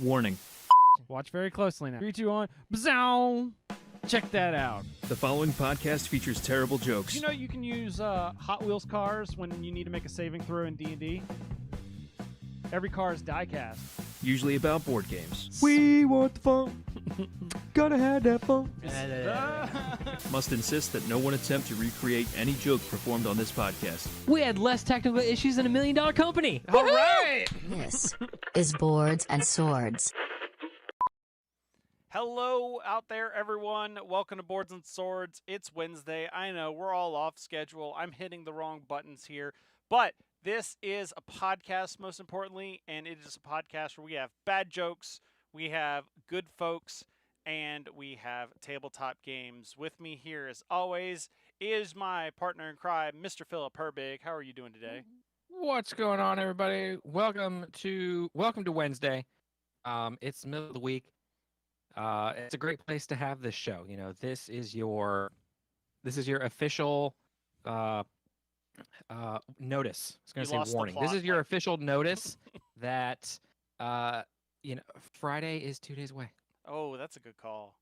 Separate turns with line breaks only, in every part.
Warning.
Watch very closely now. 3, 2, 1. Bzow! Check that out.
The following podcast features terrible jokes.
You know you can use Hot Wheels cars when you need to make a saving throw in D&D? Every car is die-cast.
Usually about board games.
We want the fun. Gotta have that fun.
Must insist that no one attempt to recreate any joke performed on this podcast.
We had less technical issues than $1 Million Company.
All right!
This is Boards and Swords.
Hello out there, everyone. Welcome to Boards and Swords. It's Wednesday. I know, we're all off schedule. I'm hitting the wrong buttons here. But this is a podcast, most importantly, and it is a podcast where we have bad jokes, we have good folks, and we have tabletop games. With me here, as always, is my partner in crime, Mr. Philip Herbig. How are you doing today?
What's going on, everybody? Welcome to Wednesday. It's the middle of the week. It's a great place to have this show. You know, this is your official notice. I was going to say warning. This is your official notice that Friday is 2 days away.
Oh, that's a good call.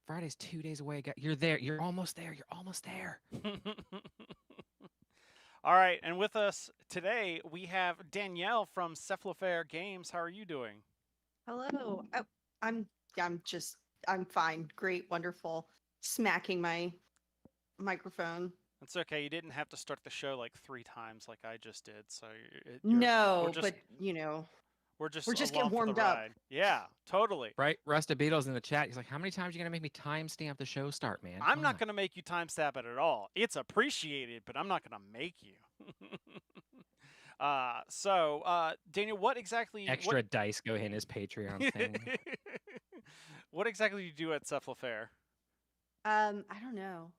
Friday's 2 days away. You're there. You're almost there. You're almost there.
All right, and with us today we have Danielle from Cephalofair Games. How are you doing?
Hello. Oh, I'm fine. Great, wonderful. Smacking my microphone.
It's okay. You didn't have to start the show like 3 times like I just did. So
But you know,
we're just
getting warmed up.
Yeah, totally.
Right? Rusted Beatles in the chat. He's like, how many times are you going to make me timestamp the show start, man?
I'm not going to make you timestamp it at all. It's appreciated, but I'm not going to make you. Daniel, what exactly...
Extra dice go in his Patreon thing.
What exactly do you do at Cephalofair?
I don't know.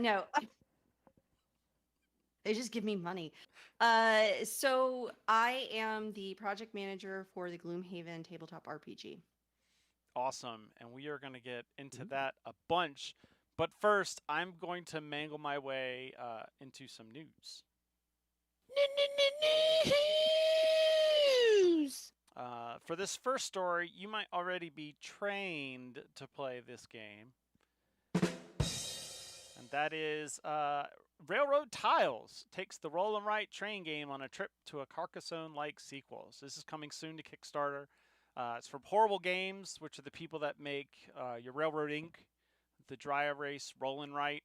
No. They just give me money. So I am the project manager for the Gloomhaven tabletop RPG.
Awesome. And we are going to get into that a bunch. But first, I'm going to mangle my way into some news.
News!
For this first story, you might already be trained to play this game. And that is Railroad Tiles takes the Roll and Write train game on a trip to a Carcassonne-like sequel. So this is coming soon to Kickstarter. It's from Horrible Games, which are the people that make your Railroad Inc., the Dry Erase Roll and Write.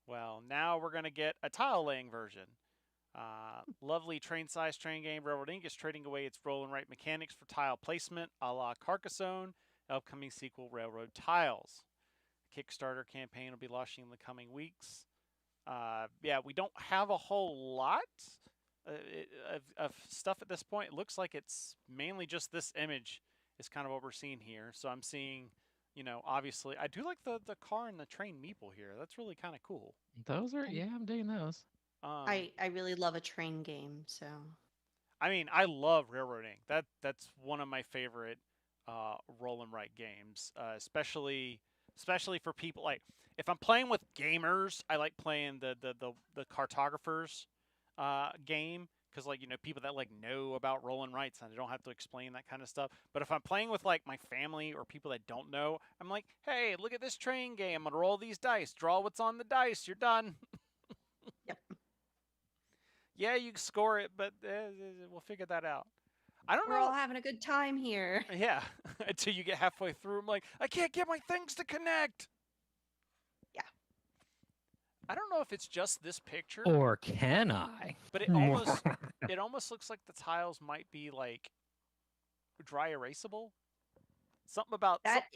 Well, now we're going to get a tile-laying version. Lovely train-sized train game. Railroad Inc. is trading away its roll and write mechanics for tile placement, a la Carcassonne. Upcoming sequel, Railroad Tiles. Kickstarter campaign will be launching in the coming weeks. We don't have a whole lot of stuff at this point. It looks like it's mainly just this image is kind of what we're seeing here. So I'm seeing, obviously, I do like the car and the train meeple here. That's really kind of cool.
Those are, I'm digging those.
I really love a train game, so.
I mean, I love Railroading. That's one of my favorite roll and write games, especially for people like if I'm playing with gamers, I like playing the cartographers game because people that know about roll and writes and I don't have to explain that kind of stuff. But if I'm playing with like my family or people that don't know, I'm like, hey, look at this train game. I'm gonna roll these dice, draw what's on the dice. You're done.
Yep.
Yeah, you score it, but we'll figure that out. I don't know.
We're all having a good time here.
Yeah, until you get halfway through, I'm like, I can't get my things to connect.
Yeah.
I don't know if it's just this picture.
Or can I?
But it almost looks like the tiles might be like dry erasable. Something about
that.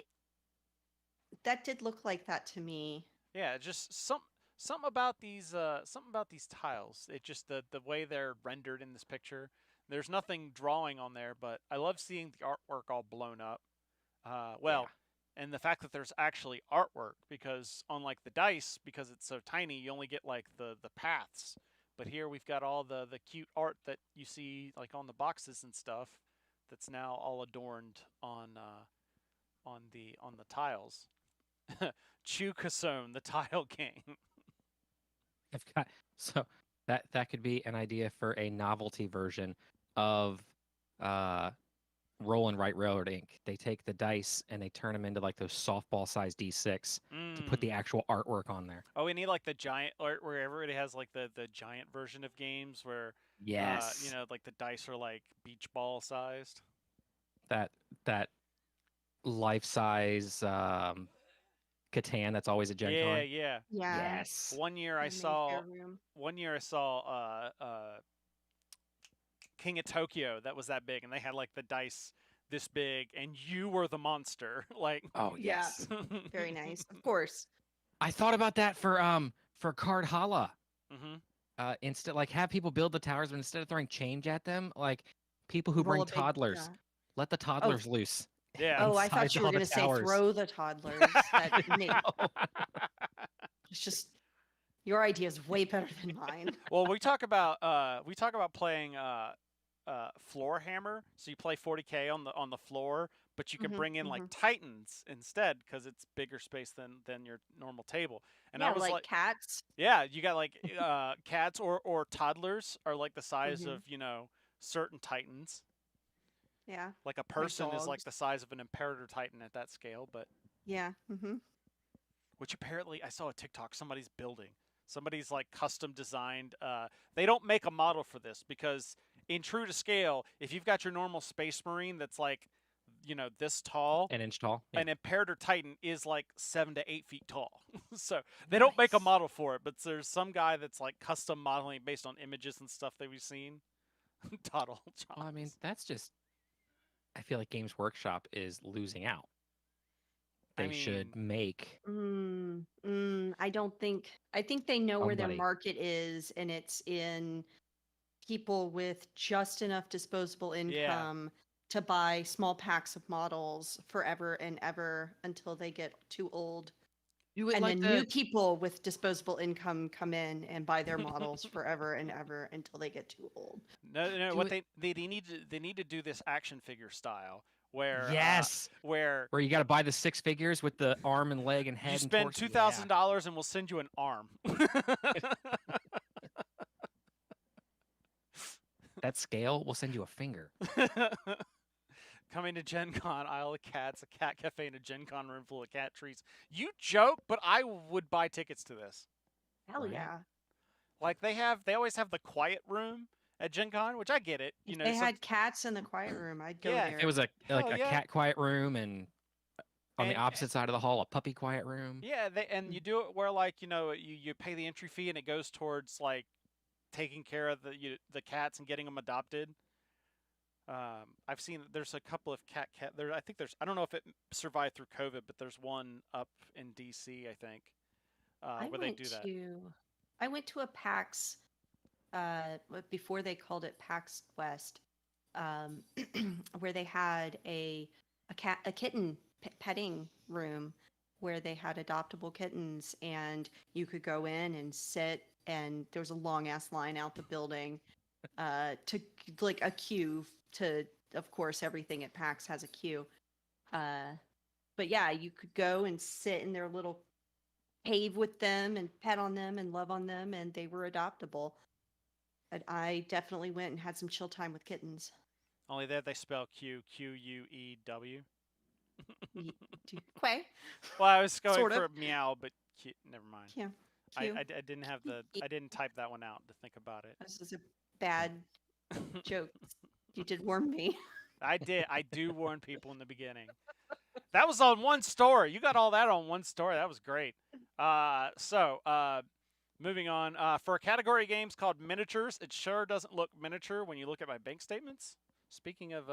That did look like that to me.
Yeah, just something about these tiles. It just the way they're rendered in this picture. There's nothing drawing on there, but I love seeing the artwork all blown up. And the fact that there's actually artwork, because unlike the dice, because it's so tiny, you only get like the paths. But here we've got all the cute art that you see like on the boxes and stuff. That's now all adorned on the tiles. Carcassonne, the tile game.
So that could be an idea for a novelty version of Roll and Write Railroad Inc. They take the dice and they turn them into like those softball-sized D6 to put the actual artwork on there.
Oh, we need like the giant art where everybody has like the giant version of games where
Yes.
you know, like the dice are like beach ball sized.
That life-size Catan that's always a Gen
Yeah,
Con.
yeah.
Yeah.
Yes.
One year I
the
saw
Mayfair room.
King of Tokyo that was that big, and they had like the dice this big, and you were the monster. Like,
Oh
Yeah.
yes.
Very nice. Of course.
I thought about that for Card Hala.
hmm
Instead, like have people build the towers, but instead of throwing change at them, like people who
Roll
bring
a big-
toddlers,
yeah.
let the toddlers loose.
Yeah.
Oh, I
Inside
thought you were
all the
going to say
towers.
throw the toddlers. It's just your idea is way better than mine.
Well, we talk about playing floor hammer. So you play 40K on the floor, but you can
Mhm,
bring in like Titans instead because it's bigger space than your normal table. And
yeah,
I was
like,
like,
cats.
yeah, you got like cats or toddlers are like the size
Mhm.
of, you know, certain Titans.
Yeah.
Like a person is like
dogs.
the size of an Imperator Titan at that scale, but
Yeah.
which apparently I saw a TikTok somebody's building. Somebody's like custom designed. They don't make a model for this because in true to scale, if you've got your normal Space Marine that's like, you know, this tall,
An inch tall. Yeah.
an Imperator Titan is like 7 to 8 feet tall. So they don't make a
Nice.
model for it, but there's some guy that's like custom modeling based on images and stuff that we've seen. Toddle Johns.
Well, I mean, that's just. I feel like Games Workshop is losing out. They should make.
I don't think. I think they know where their
Somebody.
market is, and it's in people with just enough disposable income to buy small packs of models forever and ever until they get too old.
Do it
And
like
then new people with disposable income come in and buy their models forever and ever until they get too old.
No,
Do
what
it-
they need to do this action figure style where
Yes.
where
Where you got to buy the 6 figures with the arm and leg and head.
you
and
spend
torso.
$2,000 and we'll send you an arm.
That scale, we'll send you a finger.
Coming to Gen Con, Isle of Cats, a cat cafe, and a Gen Con room full of cat treats. You joke, but I would buy tickets to this.
Hell
Right.
yeah.
Like they always have the quiet room at Gen Con, which I get it. You
If
know,
they had cats in the quiet room, I'd go
Yeah,
there.
It was a
Hell
a
yeah.
cat quiet room, and on the
And-
opposite side of the hall, a puppy quiet room.
yeah, and you do it where like, you know, you pay the entry fee and it goes towards like taking care of the cats and getting them adopted. I've seen there's a couple of cat there. I think I don't know if it survived through COVID, but there's one up in DC, I think, where they do that.
I went to a PAX before they called it PAX West, where they had a kitten petting room where they had adoptable kittens, and you could go in and sit, and there was a long ass line out the building to like a queue to, of course, everything at PAX has a queue. But yeah, you could go and sit in their little cave with them and pet on them and love on them, and they were adoptable. And I definitely went and had some chill time with kittens.
Only there they spell Queew.
Quay?
Well, I was going
Sort of.
for meow, but never mind.
Yeah.
I didn't have I didn't type that one out to think about it.
This is a bad joke. You did warn me.
I did. I do warn people in the beginning. That was on one story. You got all that on one story. That was great. Moving on. For a category of games called miniatures, it sure doesn't look miniature when you look at my bank statements. Speaking of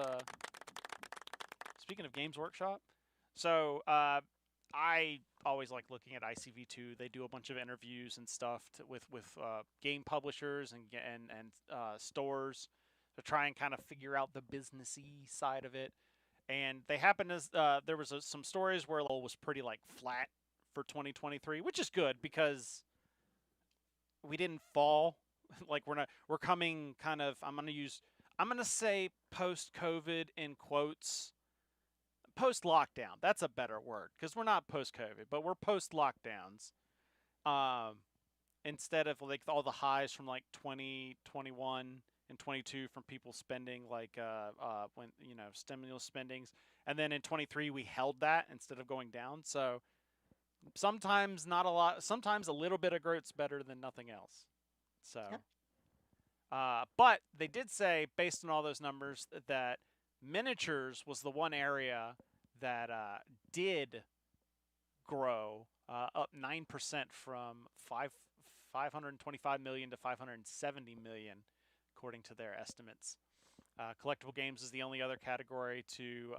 Games Workshop, so I always like looking at ICV2. They do a bunch of interviews and stuff with game publishers and stores to try and kind of figure out the businessy side of it. And they happen as there was some stories where it was pretty like flat for 2023, which is good because we didn't fall. Like we're coming kind of, I'm going to say post-COVID in quotes. Post-lockdown. That's a better word because we're not post-COVID, but we're post-lockdowns. Instead of like all the highs from like 2021 in 22 from people spending like when stimulus spendings, and then in 23 we held that instead of going down. So sometimes not a lot, sometimes a little bit of growth's better than nothing else. So,
Yep.
but they did say, based on all those numbers, that miniatures was the one area that did grow, up 9% from 525 million to 570 million, according to their estimates. Collectible games is the only other category to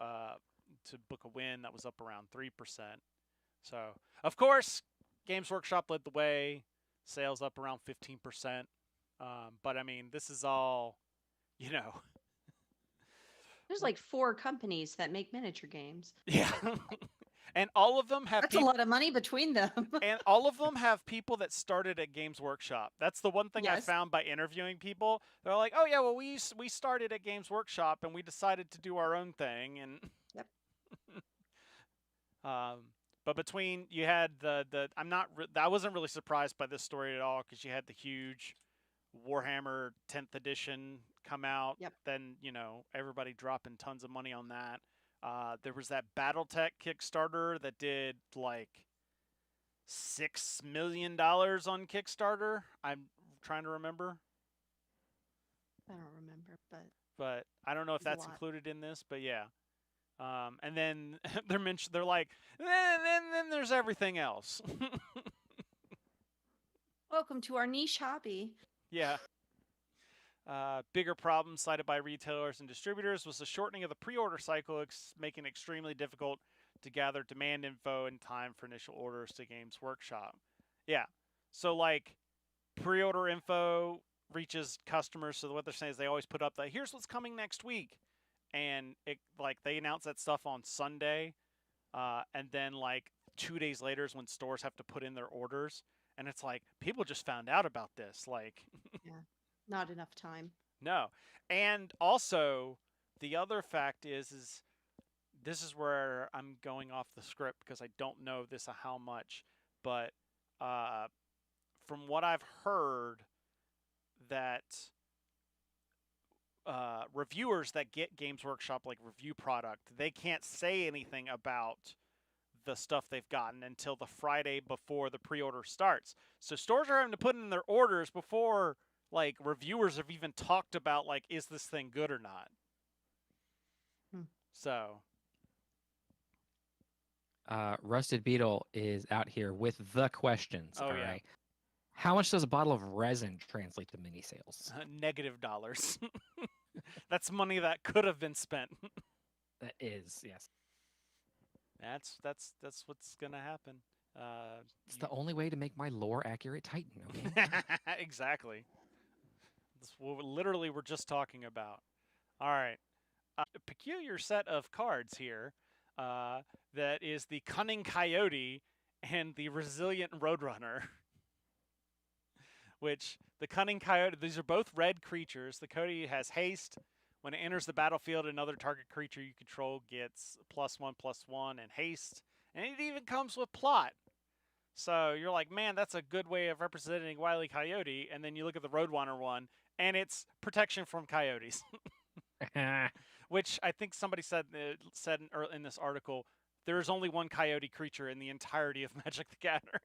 book a win that was up around 3%. So, of course, Games Workshop led the way, sales up around 15%. But I mean, this is all,
There's like 4 companies that make miniature games.
yeah. And all of them have
That's a lot of money between them.
and all of them have people that started at Games Workshop. That's the one thing I
Yes.
found by interviewing people. They're like, "Oh yeah, well we started at Games Workshop and we decided to do our own thing." And
Yep.
but between you had I wasn't really surprised by this story at all, because you had the huge Warhammer 10th edition come out.
Yep.
Then everybody dropping tons of money on that. There was that BattleTech Kickstarter that did like $6 million on Kickstarter. I'm trying to remember,
I don't remember, but
but I don't know if
It's a
that's
lot.
included in this. But yeah, and then they're like, then there's everything else.
welcome to our niche hobby.
Yeah. Bigger problems cited by retailers and distributors was the shortening of the pre-order cycle, making it extremely difficult to gather demand info in time for initial orders to Games Workshop. Yeah. So like pre-order info reaches customers, so what they're saying is they always put up that here's what's coming next week. And it like they announce that stuff on Sunday, and then like 2 days later is when stores have to put in their orders, and it's like people just found out about this, like
Not enough time.
no. And also the other fact is this is where I'm going off the script because I don't know this how much, but from what I've heard, that reviewers that get Games Workshop like review product, they can't say anything about the stuff they've gotten until the Friday before the pre-order starts. So stores are having to put in their orders before like reviewers have even talked about like, is this thing good or not? So
Rusted Beetle is out here with the questions.
Oh,
all
yeah.
right. How much does a bottle of resin translate to mini sales?
negative dollars. That's money that could have been spent.
That is, yes.
That's what's gonna happen.
It's the only way to make my lore accurate Titan. Okay?
Exactly. That's what literally we're just talking about. All right. A peculiar set of cards here. That is the Cunning Coyote and the Resilient Roadrunner. Which the Cunning Coyote, these are both red creatures. The Coyote has haste. When it enters the battlefield, another target creature you control gets +1/+1 and haste. And it even comes with plot. So you're like, man, that's a good way of representing Wile E. Coyote. And then you look at the Roadrunner one, and it's protection from coyotes. Which I think somebody said in this article, there is only one coyote creature in the entirety of Magic the Gathering.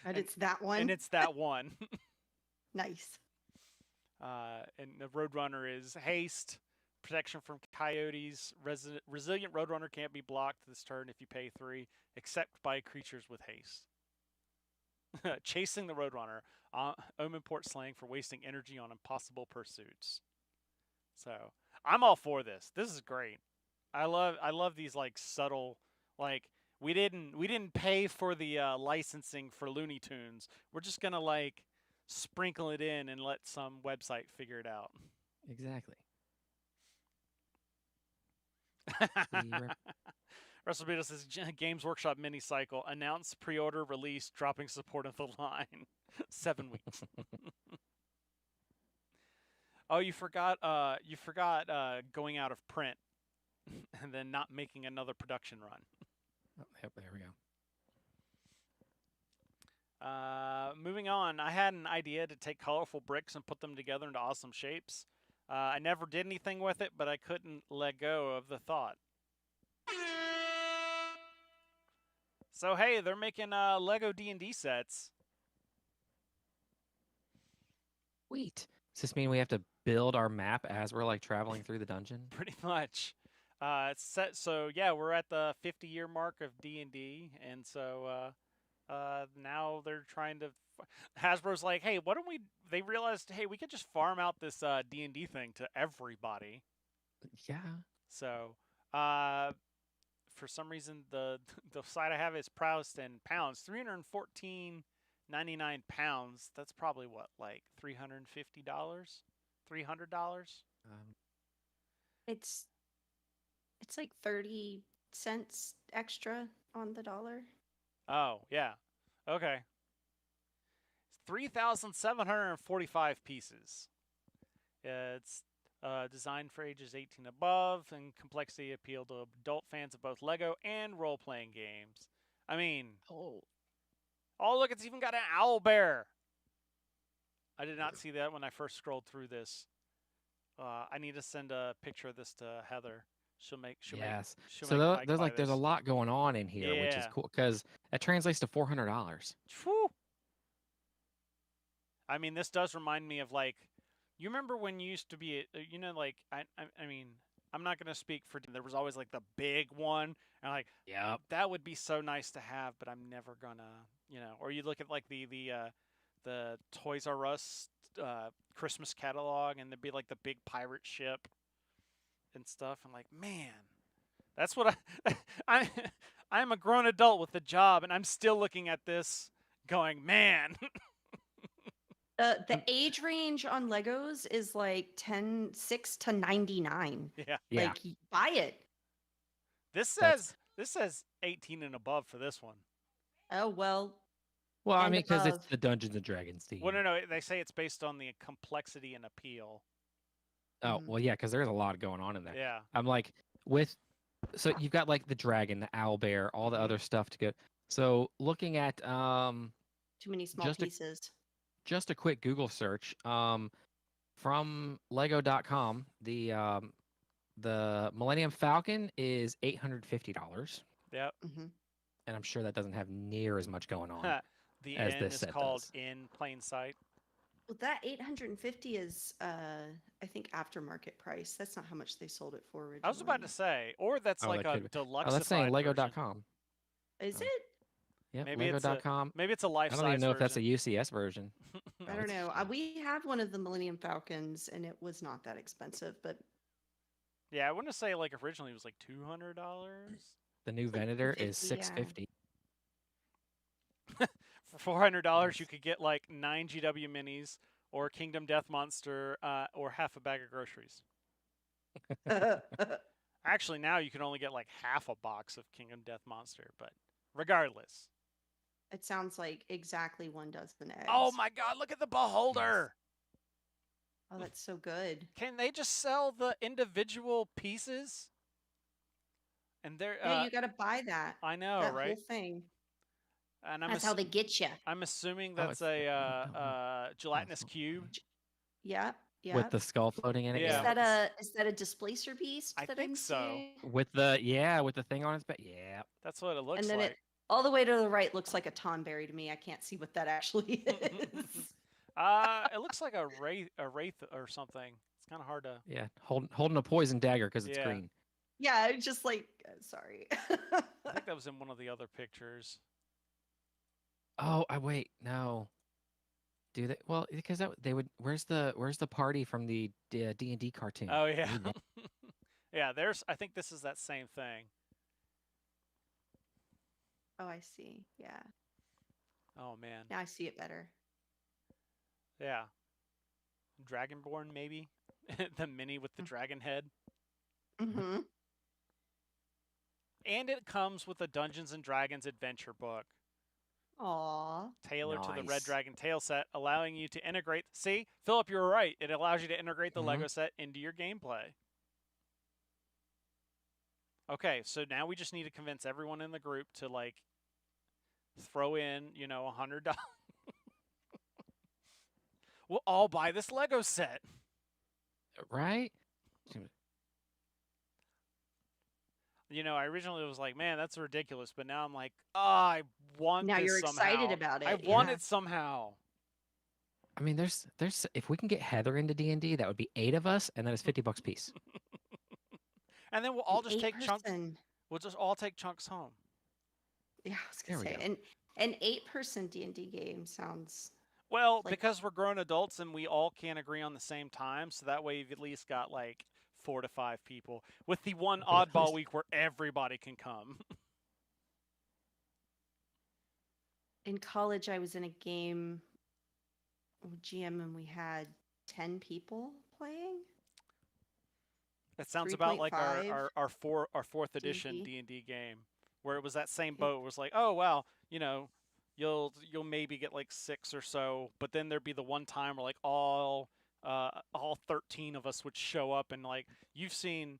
And it's that one.
And it's that one.
Nice.
And the Roadrunner is haste, protection from coyotes. Resilient Roadrunner can't be blocked this turn if you pay 3, except by creatures with haste. Chasing the Roadrunner, Omenport slang for wasting energy on impossible pursuits. So I'm all for this. This is great. I love these like subtle, like we didn't pay for the licensing for Looney Tunes. We're just gonna like sprinkle it in and let some website figure it out.
Exactly.
Russell Beetle says Games Workshop mini cycle announced pre-order release dropping support of the line 7 weeks. Oh, you forgot going out of print and then not making another production run.
Oh, yep, there we go.
Moving on, I had an idea to take colorful bricks and put them together into awesome shapes. I never did anything with it, but I couldn't let go of the thought. So hey, they're making Lego D&D sets.
Sweet. Does this mean we have to build our map as we're like traveling through the dungeon?
Pretty much. It's set. So yeah, we're at the 50-year mark of D&D, and so now they're trying to. Hasbro's like, hey, why don't we? They realized, hey, we could just farm out this D&D thing to everybody.
Yeah.
So, for some reason, the site I have is priced in pounds, $314.99. That's probably what, like $350, $300.
It's like 30 cents extra on the dollar.
Oh yeah, okay. 3,745 pieces. It's designed for ages 18 above, and complexity appeal to adult fans of both Lego and role-playing games. I mean, oh look, it's even got an owl bear. I did not see that when I first scrolled through this. I need to send a picture of this to Heather. She'll make.
Yes.
She'll
So
make Mike
there's
buy
like there's a
this.
lot going on in here, which is
Yeah.
cool because that translates to $400.
Whew. I mean, this does remind me of like, you remember when you used to be, you know, like I mean, I'm not gonna speak for. There was always like the big one, and like,
Yep.
that would be so nice to have, but I'm never gonna, you know. Or you look at like the Toys R Us Christmas catalog, and there'd be like the big pirate ship and stuff. I'm like, man, that's what I'm a grown adult with a job, and I'm still looking at this, going, man.
The age range on Legos is like 6 to 99.
Yeah.
Yeah.
Like, buy it.
This
That's-
says 18 and above for this one.
Oh, well,
Well, I
and
mean, because it's
above.
the Dungeons and Dragons theme.
Well, no, they say it's based on the complexity and appeal.
Oh, well, yeah, because there's a lot going on in there.
Yeah.
I'm like, so you've got like the dragon, the owl bear, all the other stuff to go. So looking at
Too many small
just a-
pieces.
just a quick Google search from Lego.com, the Millennium Falcon is $850,
Yep.
Hmm.
and I'm sure that doesn't have near as much going on.
The
As
N
this
is
set
called
does.
In Plain Sight.
Well, that 850 is, I think, aftermarket price. That's not how much they sold it for originally.
I was about to say, or that's
Oh,
like
that
a
could be.
deluxe.
Oh, that's saying Lego.com.
Is
Oh.
it?
Yep,
Maybe it's a
Lego.com.
Maybe it's a life
I
size
don't even know if that's a
version.
UCS version.
I don't
it's-
know. We have one of the Millennium Falcons, and it was not that expensive, but
Yeah, I want to say like originally it was like $200.
The new Venator is
50, yeah.
$650.
For $400,
Nice.
you could get like 9 GW minis, or Kingdom Death Monster, or half a bag of groceries. Actually, now you can only get like half a box of Kingdom Death Monster, but regardless.
it sounds like exactly 1 dozen eggs.
Oh my God! Look at the beholder.
Oh, that's so good.
Can they just sell the individual pieces? And they're
Yeah, you got to buy that.
I know,
that
right?
whole thing.
And I'm
That's how they get you.
I'm assuming
Oh,
that's
it's-
a gelatinous cube.
Yeah, yeah.
With the skull floating in it.
Yeah.
Is that a displacer beast
I
that
think
I'm
so.
seeing?
With the thing on its back. Yeah.
That's what it looks
And then
like.
it all the way to the right looks like a Tonberry to me. I can't see what that actually is.
It looks like a wraith or something. It's kind of hard to.
Yeah. Holding a poison dagger because it's
Yeah.
green.
Yeah, it's just like sorry.
I think that was in one of the other pictures.
Oh, I wait. No. Do they? Well, because they would. Where's the party from the D&D cartoon?
Oh yeah,
Need that.
yeah. I think this is that same thing.
Oh, I see. Yeah.
Oh man.
Now I see it better.
Yeah. Dragonborn maybe. The mini with the dragon head.
Mm-hmm.
And it comes with a Dungeons and Dragons adventure book
Aw.
tailored to the Red
Nice.
Dragon Tail set, allowing you to integrate. See, Philip, you're right. It allows you to integrate the
Mhm.
Lego set into your gameplay. Okay, so now we just need to convince everyone in the group to like throw in, $100 We'll all buy this Lego set.
Right?
You know, I originally was like, man, that's ridiculous. But now I'm like, I want
Now
this
you're
somehow.
excited about it.
I want
yeah.
it somehow.
I mean, there's if we can get Heather into D&D, that would be 8 of us, and that is $50 a piece.
And then we'll all just take chunks.
Eight-person.
We'll just all take chunks home.
Yeah, I was
There
gonna
we
say, an 8-person D&D game sounds.
Well,
Like-
because we're grown adults and we all can't agree on the same time, so that way you've at least got like 4 to 5 people. With the one
Okay, at
oddball
least-
week where everybody can come.
In college, I was in a game with GM, and we had 10 people playing.
That sounds about like
3.5
our fourth edition
D&D.
D&D game, where it was that same
Yeah.
boat. It was like, oh well, you know, you'll maybe get like 6 or so, but then there'd be the one time where like all 13 of us would show up, and like you've seen.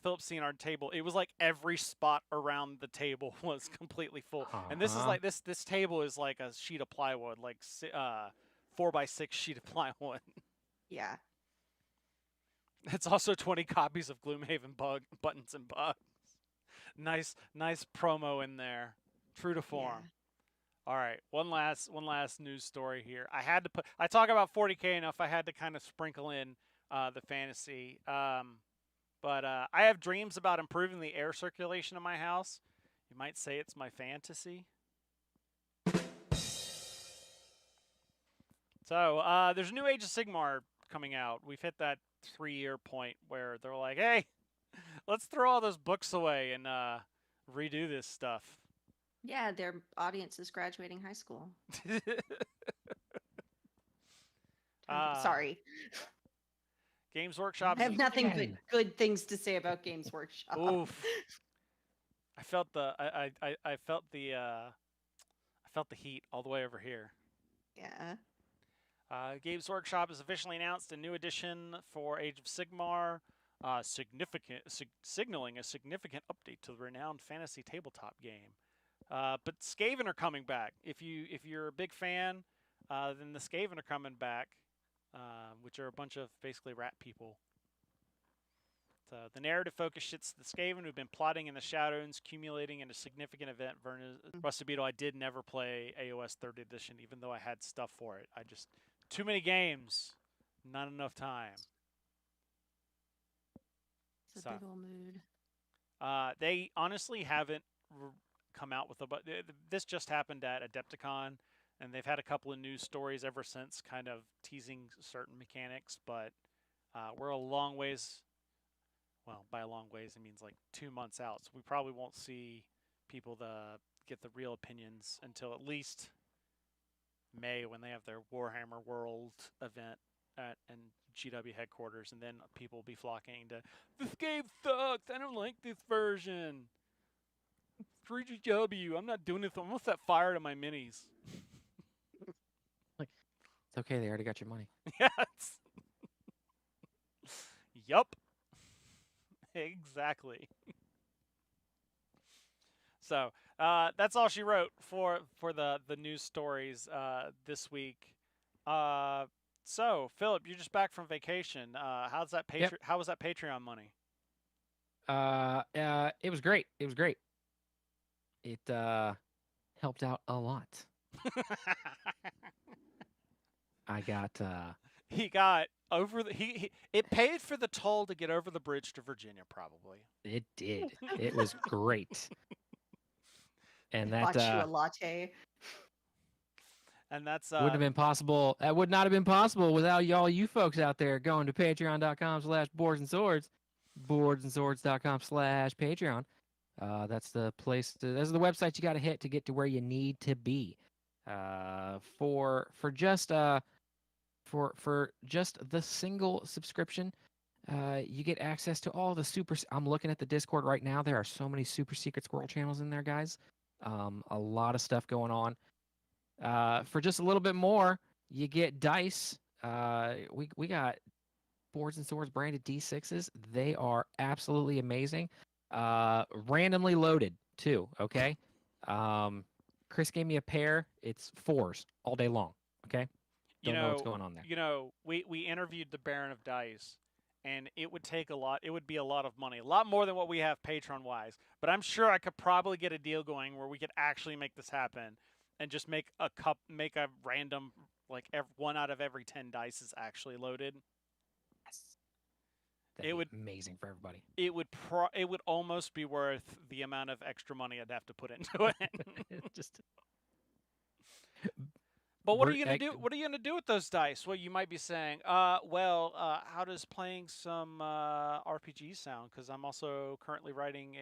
Philip's seen our table. It was like every spot around the table was completely full. And this is
Uh-huh.
like this table is like a sheet of plywood, like 4x6 sheet of plywood.
Yeah.
It's also 20 copies of Gloomhaven buttons and bugs. Nice promo in there. True to form. All right, one last news story here. I talk about 40K enough. I had to kind of sprinkle in the fantasy. But I have dreams about improving the air circulation in my house. You might say it's my fantasy. So there's a new Age of Sigmar coming out. We've hit that 3-year point where they're like, hey, let's throw all those books away and redo this stuff.
Yeah, their audience is graduating high school. Sorry.
Games Workshop.
I have nothing but
Again.
good things to say about Games Workshop.
Oof. I felt I felt the heat all the way over here.
Yeah.
Games Workshop has officially announced a new edition for Age of Sigmar, signaling a significant update to the renowned fantasy tabletop game. But Skaven are coming back. If you're a big fan, then the Skaven are coming back, which are a bunch of basically rat people. So the narrative focus shits the Skaven who've been plotting in the shadows, accumulating in a significant event. Rusty Beetle, I did never play AOS 3rd edition, even though I had stuff for it. Too many games, not enough time.
It's a big old mood.
They honestly haven't come out with this just happened at Adepticon, and they've had a couple of news stories ever since, kind of teasing certain mechanics, but we're a long ways. Well, by a long ways, it means like 2 months out. So we probably won't see people get the real opinions until at least May, when they have their Warhammer World event and GW headquarters, and then people will be flocking to, this game sucks, I don't like this version. 3GW, I'm not doing this. I almost set fire to my minis.
It's okay, they already got your money.
Yes. Yup. Exactly. So that's all she wrote for the news stories this week. So Philip, you're just back from vacation. How's that
Yep.
How was that Patreon money?
It was great. It was great. It helped out a lot. I got
He got over it paid for the toll to get over the bridge to Virginia, probably.
it did. It was great. And that
Bought you a latte.
And that's
wouldn't have been possible. That would not have been possible without you folks out there going to patreon.com/boards and swords, boardsandswords.com/Patreon. That's the place. That's the website you got to hit to get to where you need to be. For just the single subscription, you get access to all the super. I'm looking at the Discord right now. There are so many super secret squirrel channels in there, guys. A lot of stuff going on. For just a little bit more, you get dice. We got Boards and Swords branded D6s. They are absolutely amazing. Randomly loaded too. Okay. Chris gave me a pair. It's 4s all day long. Okay. don't know what's going on there.
You know, we interviewed the Baron of Dice, and it would take a lot. It would be a lot of money, a lot more than what we have Patreon wise. But I'm sure I could probably get a deal going where we could actually make this happen, and just make a random like one out of every 10 dice is actually loaded.
That'd
It
be
would
amazing for everybody.
it would almost be worth the amount of extra money I'd have to put into it.
Just
But what are
We're
you gonna
ac-
do? What are you gonna do with those dice? Well, you might be saying, how does playing some RPG sound? Because I'm also currently writing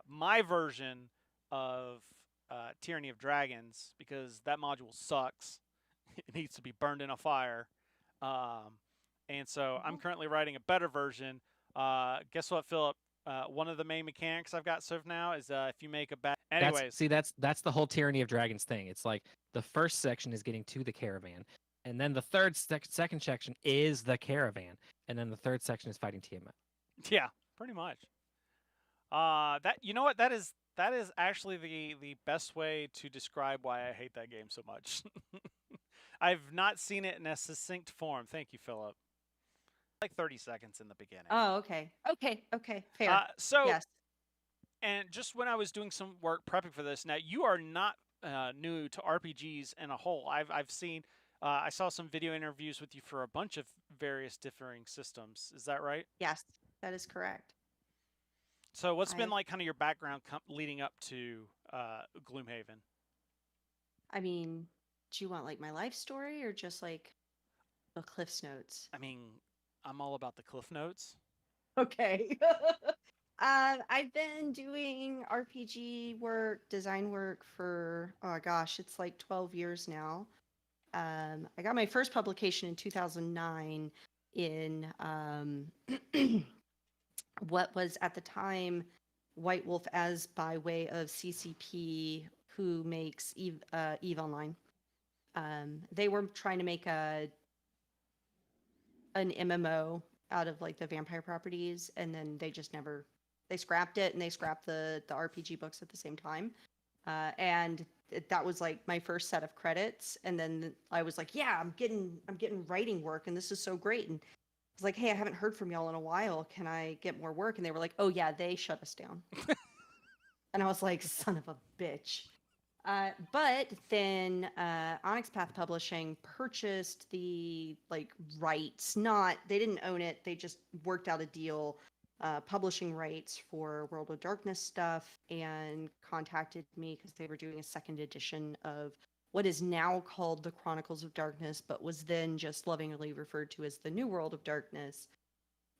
my version of Tyranny of Dragons because that module sucks. It needs to be burned in a fire. And so I'm currently writing a better version. Guess what, Philip? One of the main mechanics I've got so now is if you make a bad. Anyways,
that's the whole Tyranny of Dragons thing. It's like the first section is getting to the caravan, and then the second section is the caravan, and then the third section is fighting Tiamat.
yeah, pretty much. That you know what that is actually the best way to describe why I hate that game so much. I've not seen it in a succinct form. Thank you, Philip. Like 30 seconds in the beginning.
Oh, okay. Okay. Fair.
So,
Yes.
and just when I was doing some work prepping for this, now you are not new to RPGs in a whole. I've seen, I saw some video interviews with you for a bunch of various differing systems. Is that right?
Yes, that is correct.
So, what's been
I-
like kind of your background leading up to Gloomhaven?
I mean, do you want like my life story or just like the Cliff's Notes?
I mean, I'm all about the Cliff Notes.
Okay. I've been doing RPG work, design work for, oh gosh, it's like 12 years now. I got my first publication in 2009 in what was at the time White Wolf as by way of CCP, who makes Eve Online. They were trying to make an MMO out of like the vampire properties, and then they just never they scrapped it, and they scrapped the RPG books at the same time. And that was like my first set of credits, and then I was like, yeah, I'm getting writing work, and this is so great. And I was like, hey, I haven't heard from y'all in a while. Can I get more work? And they were like, oh yeah, they shut us down. And I was like, son of a bitch. But then Onyx Path Publishing purchased the like rights. They didn't own it. They just worked out a deal, publishing rights for World of Darkness stuff, and contacted me because they were doing a second edition of what is now called the Chronicles of Darkness, but was then just lovingly referred to as the New World of Darkness.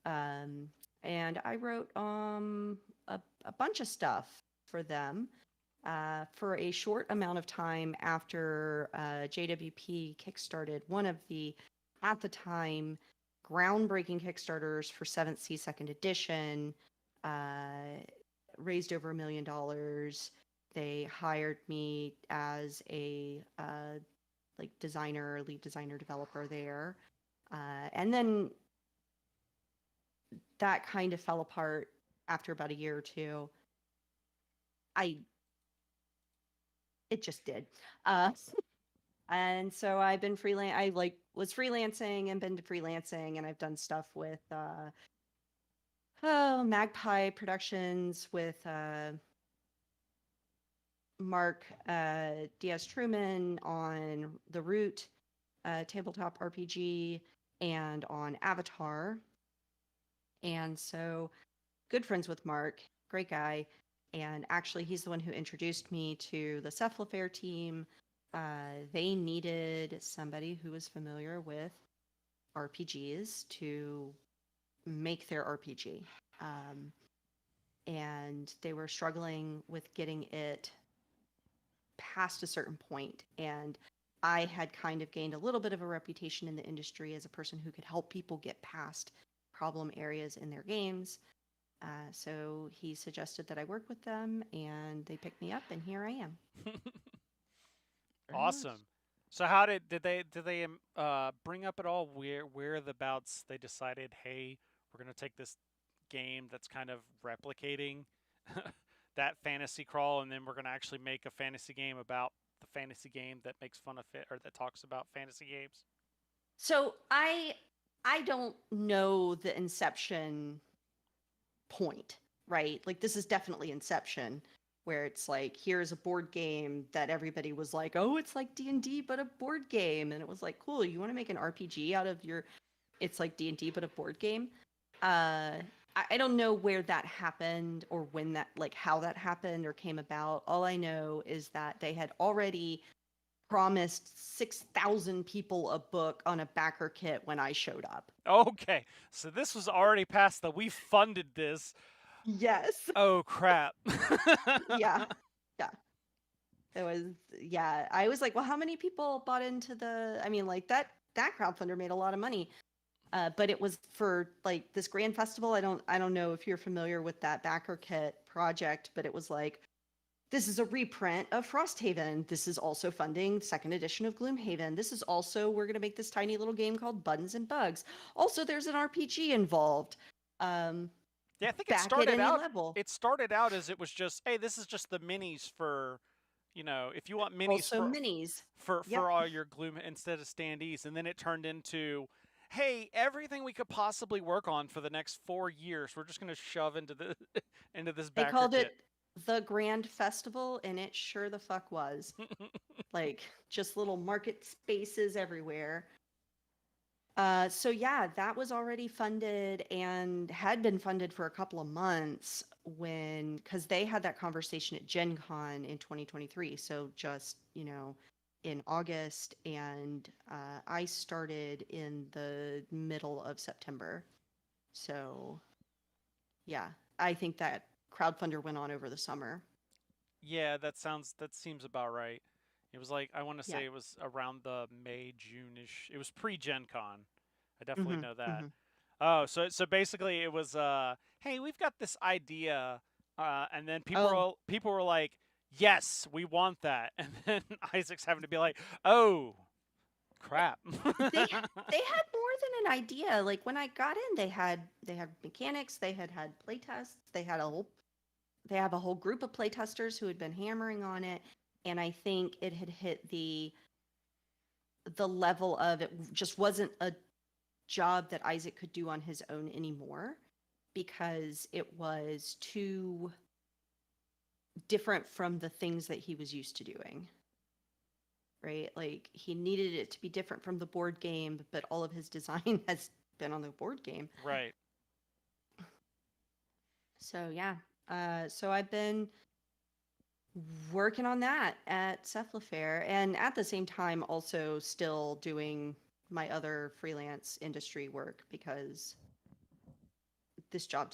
And I wrote a bunch of stuff for them. For a short amount of time after JWP kickstarted one of the, at the time, groundbreaking Kickstarters for 7th Sea 2nd Edition, raised over $1 million. They hired me as a lead designer developer there. And then that kind of fell apart after about a year or two. It just did. And so I've been was freelancing and been to freelancing, and I've done stuff with Magpie Productions with Mark D.S. Truman on The Root tabletop RPG and on Avatar. And so good friends with Mark, great guy. And actually, he's the one who introduced me to the Cephalofair team. They needed somebody who was familiar with RPGs to make their RPG. And they were struggling with getting it past a certain point. And I had kind of gained a little bit of a reputation in the industry as a person who could help people get past problem areas in their games. So he suggested that I work with them, and they picked me up, and here I am.
Awesome. So how did they bring up at all where the bouts they decided, hey, we're gonna take this game that's kind of replicating that fantasy crawl, and then we're gonna actually make a fantasy game about the fantasy game that makes fun of it or that talks about fantasy games?
So I don't know the inception point, right? Like this is definitely Inception, where it's like here's a board game that everybody was like, oh, it's like D&D but a board game, and it was like, cool, you want to make an RPG out of your, it's like D&D but a board game. I don't know where that happened or when that, like how that happened or came about. All I know is that they had already promised 6,000 people a book on a backer kit when I showed up.
Okay, so this was already past the we funded this.
Yes.
Oh crap.
Yeah. Yeah. It was, yeah. I was like, well, how many people bought into the, I mean, like that crowdfunder made a lot of money. But it was for like this grand festival. I don't know if you're familiar with that backer kit project, but it was like, this is a reprint of Frosthaven. This is also funding second edition of Gloomhaven. This is also, we're going to make this tiny little game called Buttons and Bugs. Also, there's an RPG involved.
Yeah, I think it
back at
started
any
out.
level.
It started out as it was just, hey, this is just the minis for, you know, if you want minis
Also minis.
for
Yep.
all your Gloom instead of standees, and then it turned into, hey, everything we could possibly work on for the next 4 years, we're just going to shove into the into this
They
backer
called
kit.
it the Grand Festival, and it sure the fuck was. Like just little market spaces everywhere. So yeah, that was already funded and had been funded for a couple of months when, because they had that conversation at Gen Con in 2023. So just, you know, in August, and I started in the middle of September. So yeah, I think that crowdfunder went on over the summer.
Yeah, that seems about right. It was like, I want to say
Yeah.
it was around the May, June-ish. It was pre-Gen Con. I definitely know that. Oh, so basically it was hey, we've got this idea, and then people were like, yes, we want that. And then Isaac's having to be like, oh, crap.
They had more than an idea. Like when I got in, they had mechanics, they had play tests, they have a whole group of play testers who had been hammering on it, and I think it had hit the level of, it just wasn't a job that Isaac could do on his own anymore, because it was too different from the things that he was used to doing. Right? Like he needed it to be different from the board game, but all of his design has been on the board game.
Right.
So yeah. So I've been working on that at Cephalofair, and at the same time also still doing my other freelance industry work, because this job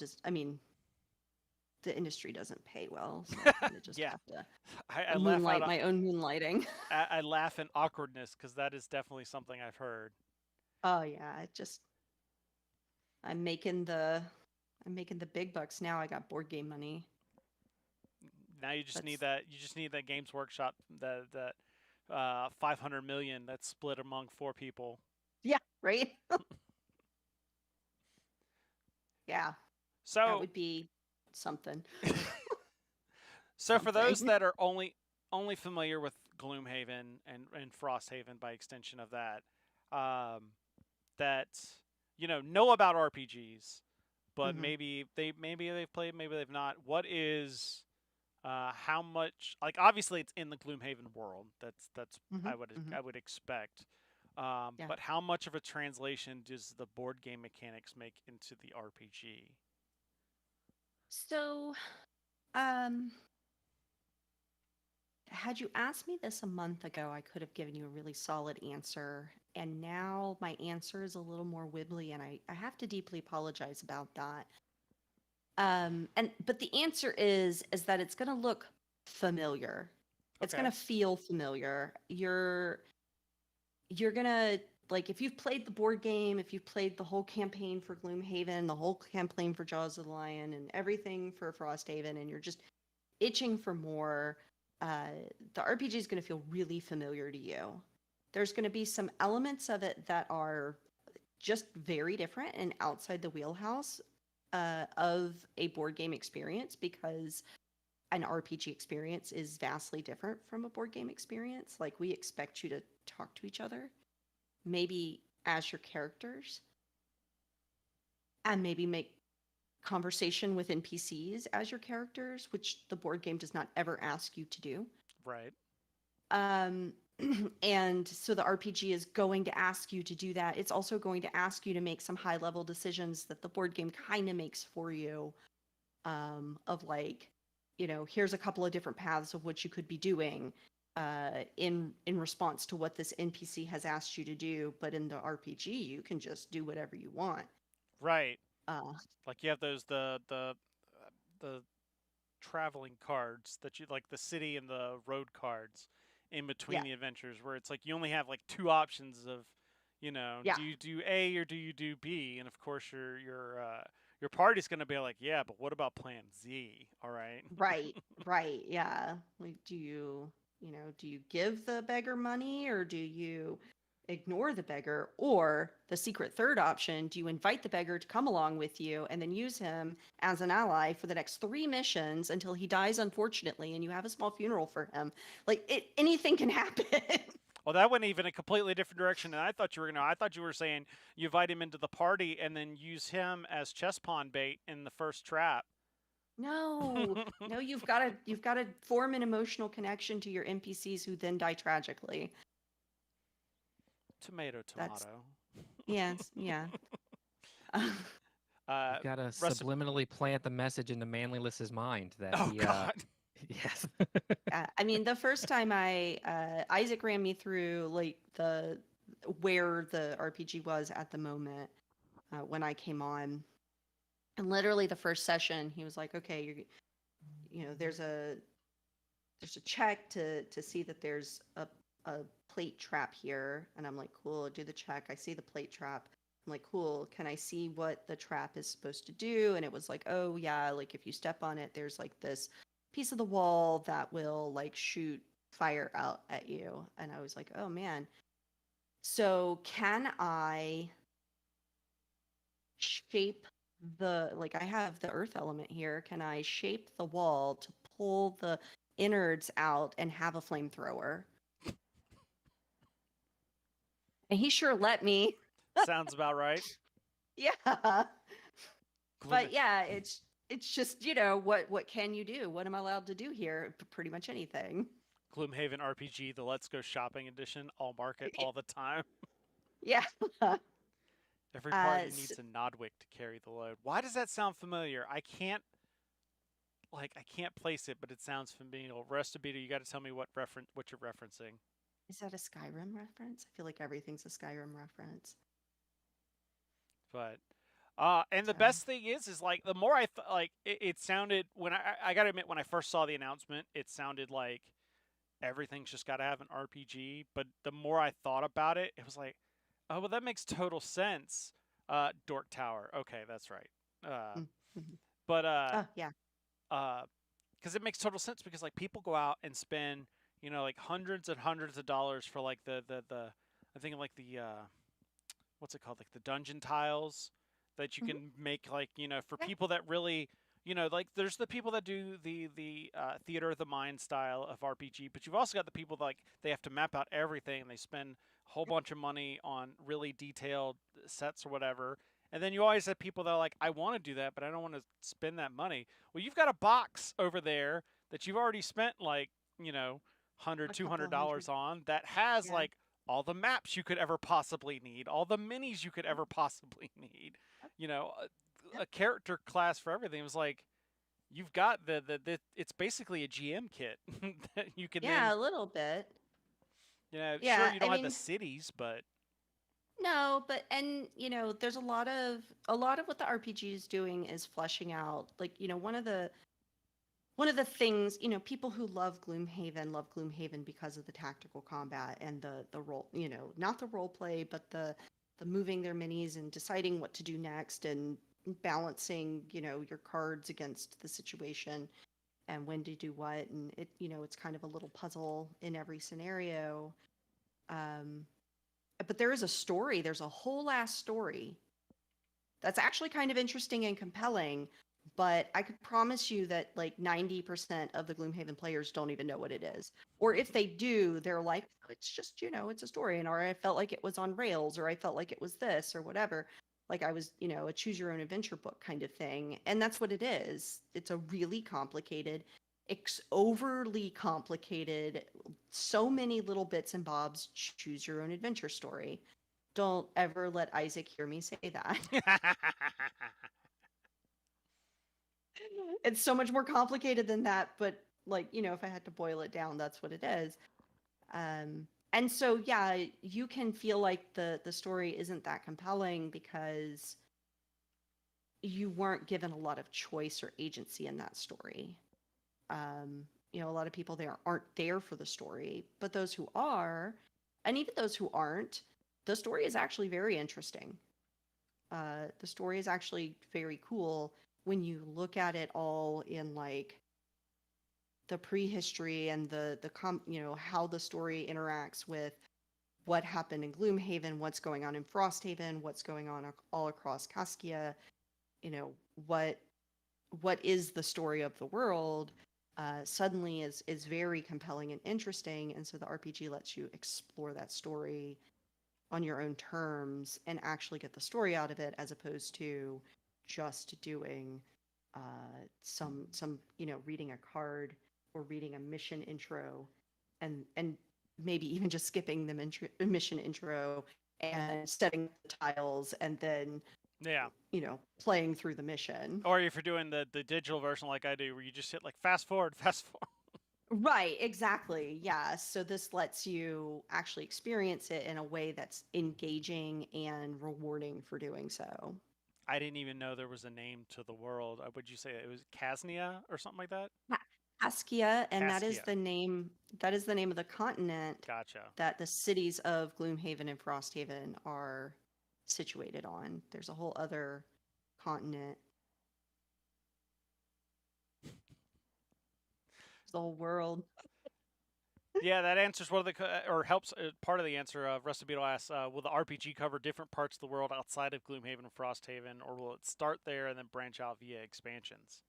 the industry doesn't pay well, so I kind of just
Yeah.
have to
I
moonlight my own moonlighting.
I laugh in awkwardness because that is definitely something I've heard.
Oh yeah, I'm making the big bucks now. I got board game money.
Now you just need that Games Workshop, that 500 million that's split among 4 people.
Yeah, right? Yeah.
So
that would be something.
So for those that are only familiar with Gloomhaven and Frosthaven by extension of that, that know about RPGs, but maybe they've played, maybe they've not. What is how much, like, obviously it's in the Gloomhaven world. That's I would expect.
Yeah.
But how much of a translation does the board game mechanics make into the RPG?
So, had you asked me this a month ago, I could have given you a really solid answer. And now my answer is a little more wibbly, and I have to deeply apologize about that. But the answer is that it's going to look familiar. It's
Okay.
going to feel familiar. You're going to, like, if you've played the board game, if you've played the whole campaign for Gloomhaven, the whole campaign for Jaws of the Lion, and everything for Frosthaven, and you're just itching for more, the RPG is going to feel really familiar to you. There's going to be some elements of it that are just very different and outside the wheelhouse of a board game experience, because an RPG experience is vastly different from a board game experience. Like, we expect you to talk to each other, maybe as your characters, and maybe make conversation with NPCs as your characters, which the board game does not ever ask you to do.
Right.
And so the RPG is going to ask you to do that. It's also going to ask you to make some high level decisions that the board game kind of makes for you, of like, here's a couple of different paths of what you could be doing in response to what this NPC has asked you to do. But in the RPG, you can just do whatever you want.
Right.
Uh,
Like you have those the traveling cards that you like, the city and the road cards in between
Yeah.
the adventures, where it's like you only have like two options of,
Yeah.
do you do A or do you do B? And of course your party's gonna be like, yeah, but what about plan Z? All right.
Right, right, yeah. Like, do you give the beggar money, or do you ignore the beggar? Or the secret third option, do you invite the beggar to come along with you and then use him as an ally for the next 3 missions until he dies, unfortunately, and you have a small funeral for him? Like, anything can happen.
Well, that went even a completely different direction than I thought you were gonna. I thought you were saying you invite him into the party and then use him as chess pawn bait in the first trap.
No, no, you've got to form an emotional connection to your NPCs who then die tragically.
Tomato,
That's-
tomato.
Yes, yeah.
You gotta subliminally plant the message into Manlyless's mind that
Oh
he,
God.
yes.
I mean, the first time Isaac ran me through like where the RPG was at the moment when I came on, and literally the first session, he was like, "Okay, there's a check to see that there's a plate trap here," and I'm like, "Cool, do the check." I see the plate trap. I'm like, "Cool, can I see what the trap is supposed to do?" And it was like, "Oh yeah, like if you step on it, there's like this piece of the wall that will like shoot fire out at you." And I was like, "Oh man." So can I shape I have the earth element here. Can I shape the wall to pull the innards out and have a flamethrower? And he sure let me.
Sounds about right.
Yeah. But yeah, it's just, what can you do? What am I allowed to do here? Pretty much anything.
Gloomhaven RPG, the Let's Go Shopping Edition. I'll mark it all the time.
Yeah.
Every party needs a Nodwick to carry the load. Why does that sound familiar? I can't place it, but it sounds familiar. Restabita, you got to tell me what you're referencing.
Is that a Skyrim reference? I feel like everything's a Skyrim reference.
But and the best thing is like the more it sounded when I gotta admit, when I first saw the announcement, it sounded like everything's just got to have an RPG. But the more I thought about it, it was like, oh, well, that makes total sense. Dork Tower. Okay, that's right. But
oh yeah,
because it makes total sense, because like people go out and spend like hundreds and hundreds of dollars for like the I think like the what's it called, like the dungeon tiles that you can make, like for people that really like there's the people that do the theater of the mind style of RPG, but you've also got the people that, like, they have to map out everything and they spend a whole bunch of money on really detailed sets or whatever. And then you always have people that are like, I want to do that, but I don't want to spend that money. Well, you've got a box over there that you've already spent like $100, $200 on, that has like all the maps you could ever possibly need, all the minis you could ever possibly need, a character class for everything. It was like, you've got the it's basically a GM kit that you can
a little bit.
Sure, you don't have the cities, but
no, but there's a lot of what the RPG is doing is fleshing out, like, one of the things, people who love Gloomhaven because of the tactical combat and the role, not the role play, but the moving their minis and deciding what to do next and balancing, your cards against the situation and when to do what. And it's kind of a little puzzle in every scenario. But there is a story. There's a whole ass story that's actually kind of interesting and compelling, but I could promise you that like 90% of the Gloomhaven players don't even know what it is. Or if they do, they're like, "Oh, it's just, it's a story. And or I felt like it was on rails, or I felt like it was this, or whatever. Like I was, a choose your own adventure book kind of thing." And that's what it is. It's a really complicated, overly complicated, so many little bits and bobs, choose your own adventure story. Don't ever let Isaac hear me say that. It's so much more complicated than that, but like, if I had to boil it down, that's what it is. And so yeah, you can feel like the story isn't that compelling because you weren't given a lot of choice or agency in that story. A lot of people there aren't there for the story, but those who are, and even those who aren't, the story is actually very interesting. The story is actually very cool when you look at it all in like the prehistory and how the story interacts with what happened in Gloomhaven, what's going on in Frosthaven, what's going on all across Caskia, what is the story of the world, suddenly is very compelling and interesting. And so the RPG lets you explore that story on your own terms and actually get the story out of it, as opposed to just doing some reading a card or reading a mission intro, and maybe even just skipping the mission intro and setting the tiles and then
Yeah.
playing through the mission.
Or if you're doing the digital version like I do, where you just hit like fast forward, fast forward.
Right, exactly. Yeah. So this lets you actually experience it in a way that's engaging and rewarding for doing so.
I didn't even know there was a name to the world. Would you say it was Casnia or something like that?
Askia, and that is
Caskia.
the name. That is the name of the continent
Gotcha.
that the cities of Gloomhaven and Frosthaven are situated on. There's a whole other continent. The whole world.
Yeah, that answers one of the or helps part of the answer. Rusty Beetle asks, "Will the RPG cover different parts of the world outside of Gloomhaven and Frosthaven, or will it start there and then branch out via expansions?"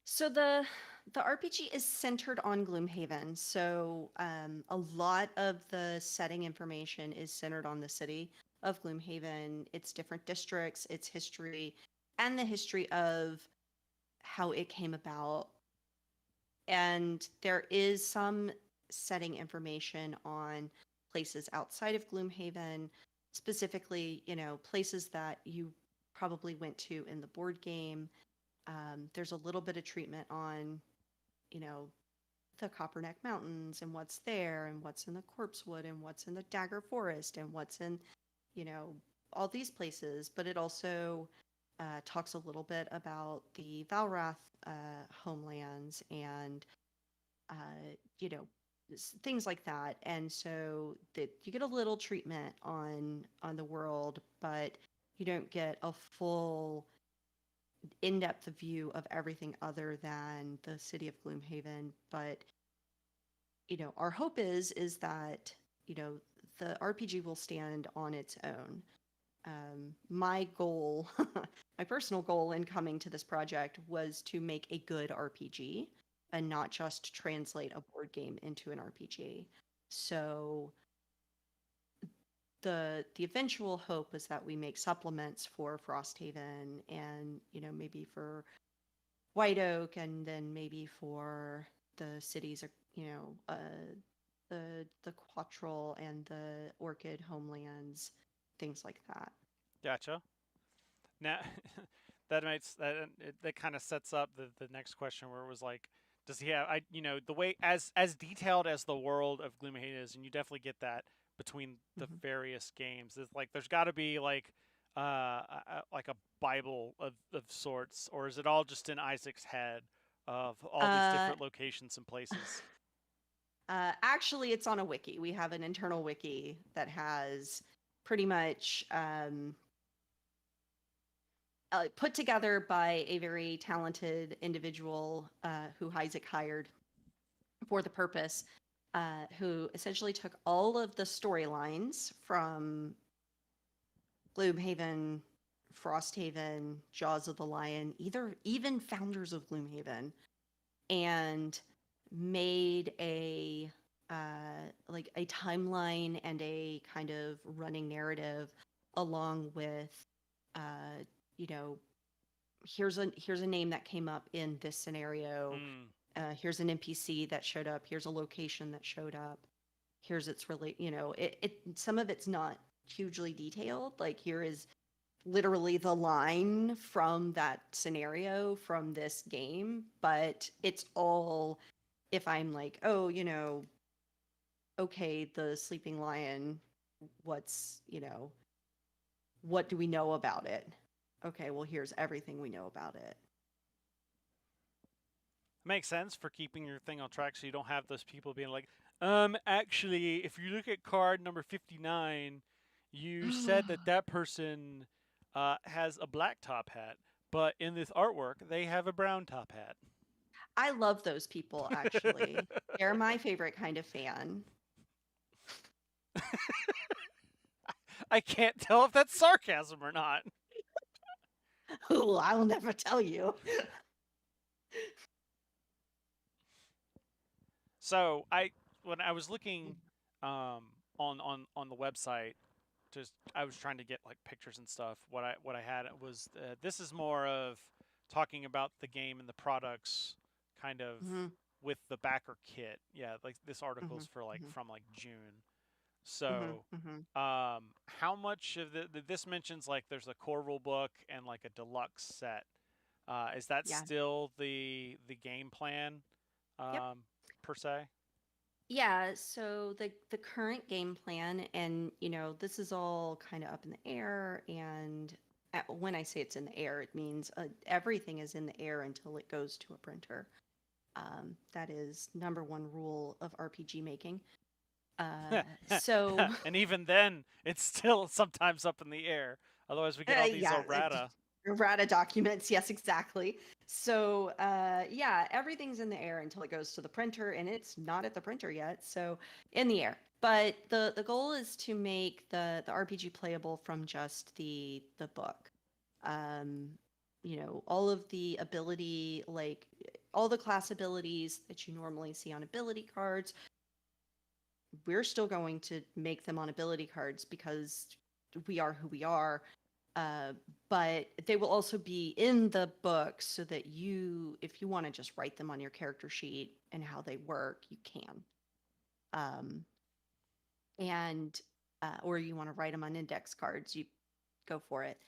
So the RPG is centered on Gloomhaven. So a lot of the setting information is centered on the city of Gloomhaven, its different districts, its history, and the history of how it came about. And there is some setting information on places outside of Gloomhaven, specifically, places that you probably went to in the board game. There's a little bit of treatment on, the Copperneck Mountains and what's there and what's in the Corpsewood and what's in the Dagger Forest and what's in, all these places. But it also talks a little bit about the Valrath homelands and, things like that. And so that you get a little treatment on the world, but you don't get a full in-depth view of everything other than the city of Gloomhaven. But our hope is that the RPG will stand on its own. My goal, my personal goal in coming to this project was to make a good RPG and not just translate a board game into an RPG. So the eventual hope is that we make supplements for Frosthaven and maybe for White Oak, and then maybe for the cities, the Quattrel and the Orchid homelands, things like that.
Gotcha. Now, that kind of sets up the next question, where it was like, does he have the way as detailed as the world of Gloomhaven is, and you definitely get that between the various games. It's like there's got to be like a Bible of sorts, or is it all just in Isaac's head of all these different locations and places?
Actually, it's on a wiki. We have an internal wiki that has pretty much put together by a very talented individual who Isaac hired for the purpose, who essentially took all of the storylines from Gloomhaven, Frosthaven, Jaws of the Lion, even founders of Gloomhaven, and made a like a timeline and a kind of running narrative along with you know, here's a name that came up in this scenario. Here's an NPC that showed up. Here's a location that showed up. Here's its really, it some of it's not hugely detailed. Like here is literally the line from that scenario from this game, but it's all if I'm like, oh, okay, the sleeping lion, what do we know about it? Okay, well, here's everything we know about it.
Makes sense for keeping your thing on track so you don't have those people being like, actually, if you look at card number 59, you said that person has a black top hat, but in this artwork, they have a brown top hat.
I love those people, actually. They're my favorite kind of fan.
I can't tell if that's sarcasm or not.
Ooh, I will never tell you.
So when I was looking on the website, I was trying to get like pictures and stuff. What I had was this is more of talking about the game and the products, kind of with the backer kit. Yeah, like this article's for like from like June. So, how much of this mentions like there's a core rule book and like a deluxe set? Is that still the game plan per se?
Yeah, so the current game plan, and this is all kind of up in the air. And when I say it's in the air, it means everything is in the air until it goes to a printer. That is number one rule of RPG making. So
and even then, it's still sometimes up in the air. Otherwise, we get all these
errata documents. Yes, exactly. So everything's in the air until it goes to the printer, and it's not at the printer yet. So in the air. But the goal is to make the RPG playable from just the book. All of the ability, like all the class abilities that you normally see on ability cards, we're still going to make them on ability cards because we are who we are. But they will also be in the book so that if you want to just write them on your character sheet and how they work, you can. Or you want to write them on index cards, you go for it.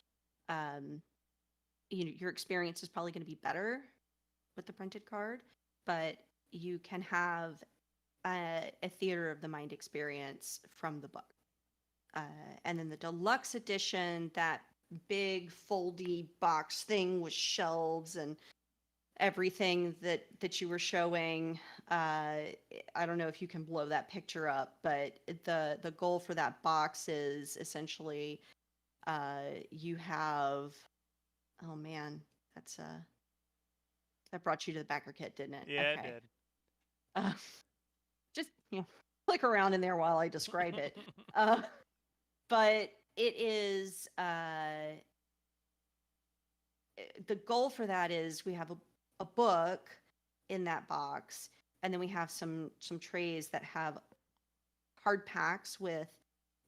Your experience is probably going to be better with the printed card, but you can have a theater of the mind experience from the book. And then the deluxe edition, that big foldy box thing with shelves and everything that you were showing. I don't know if you can blow that picture up, but the goal for that box is essentially you have, oh man, that brought you to the backer kit, didn't it?
Yeah,
okay.
It
did. Just click around in there while I describe it. But it is the goal for that is we have a book in that box, and then we have some trays that have card packs with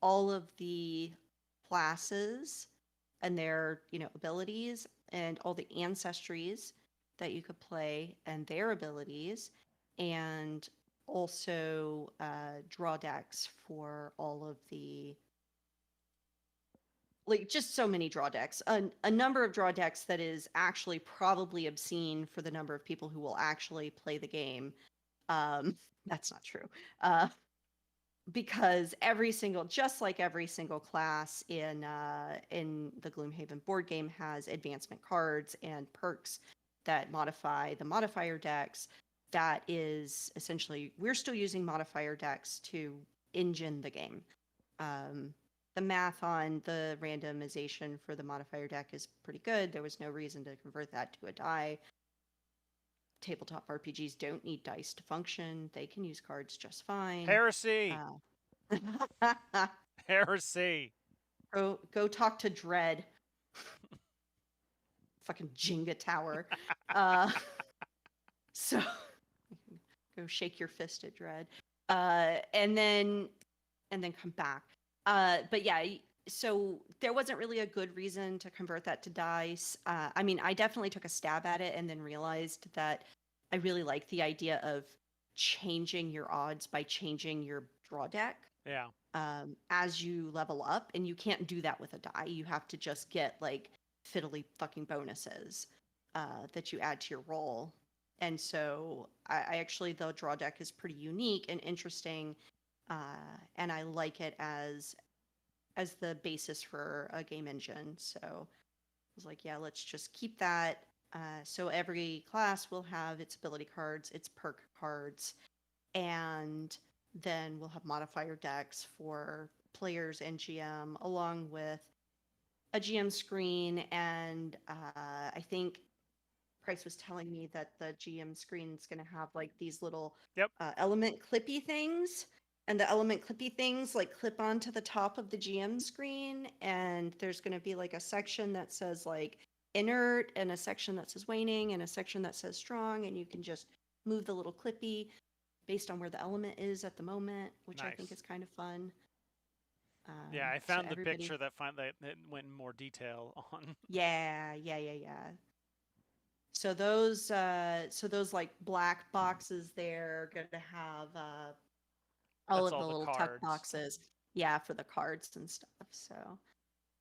all of the classes and their abilities and all the ancestries that you could play and their abilities, and also draw decks for all of the, like, just so many draw decks, a number of draw decks that is actually probably obscene for the number of people who will actually play the game. That's not true. Because just like every single class in the Gloomhaven board game has advancement cards and perks that modify the modifier decks. That is essentially, we're still using modifier decks to engine the game. The math on the randomization for the modifier deck is pretty good. There was no reason to convert that to a die. Tabletop RPGs don't need dice to function. They can use cards just fine.
Heresy! Heresy!
Go talk to Dread. fucking Jenga tower. uh, so go shake your fist at Dread, and then come back. But yeah, so there wasn't really a good reason to convert that to dice. I mean, I definitely took a stab at it and then realized that I really like the idea of changing your odds by changing your draw deck
Yeah.
as you level up, and you can't do that with a die. You have to just get like fiddly fucking bonuses that you add to your roll. And so I actually, the draw deck is pretty unique and interesting, and I like it as the basis for a game engine. So I was like, yeah, let's just keep that. So every class will have its ability cards, its perk cards, and then we'll have modifier decks for players and GM, along with a GM screen. And I think Price was telling me that the GM screen is going to have like these little
Yep.
element clippy things. And the element clippy things like clip onto the top of the GM screen. And there's going to be like a section that says like inert, and a section that says waning, and a section that says strong. And you can just move the little clippy based on where the element is at the moment, which I think
Nice.
is kind of fun.
Yeah, I
So
found the
everybody-
picture that went in more detail on.
Yeah. So those like black boxes there are gonna have all
That's
of
all
the
the
little tuck
cards.
boxes. Yeah, for the cards and stuff. So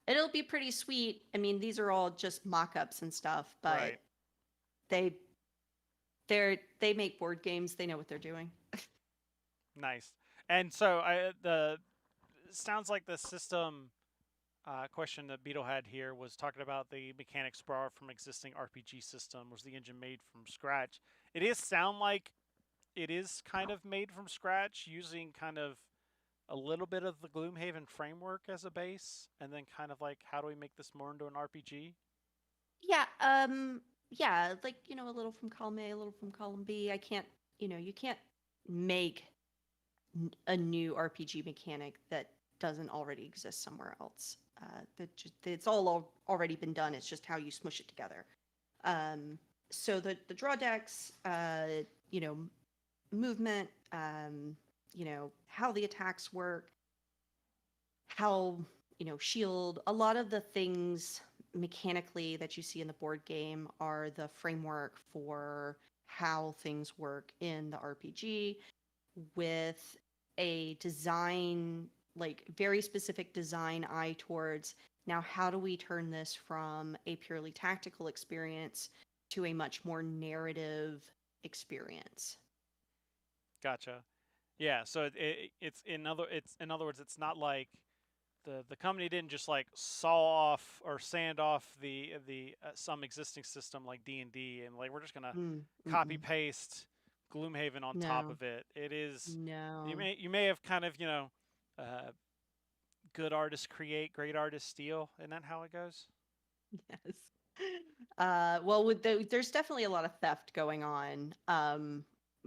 it'll be pretty sweet. I mean, these are all just mock-ups and stuff, but
Right.
they make board games. They know what they're doing.
Nice. And so sounds like the system question that Beetle had here was talking about the mechanics borrowed from existing RPG system. Was the engine made from scratch? It is sound like it is kind of made from scratch, using kind of a little bit of the Gloomhaven framework as a base, and then kind of like, how do we make this more into an RPG?
Yeah, yeah, like, a little from column A, a little from column B. I can't, you can't make a new RPG mechanic that doesn't already exist somewhere else. It's all already been done. It's just how you smush it together. So the draw decks, movement, how the attacks work, how, shield, a lot of the things mechanically that you see in the board game are the framework for how things work in the RPG, with a design, like very specific design eye towards, now how do we turn this from a purely tactical experience to a much more narrative experience.
Gotcha. Yeah. So it's in other words, it's not like the company didn't just like saw off or sand off the some existing system like D&D, and like, we're just gonna copy paste Gloomhaven on top
No.
of it. It is,
No.
you may have kind of, good artists create, great artists steal. Isn't that how it goes?
Yes. Well, there's definitely a lot of theft going on,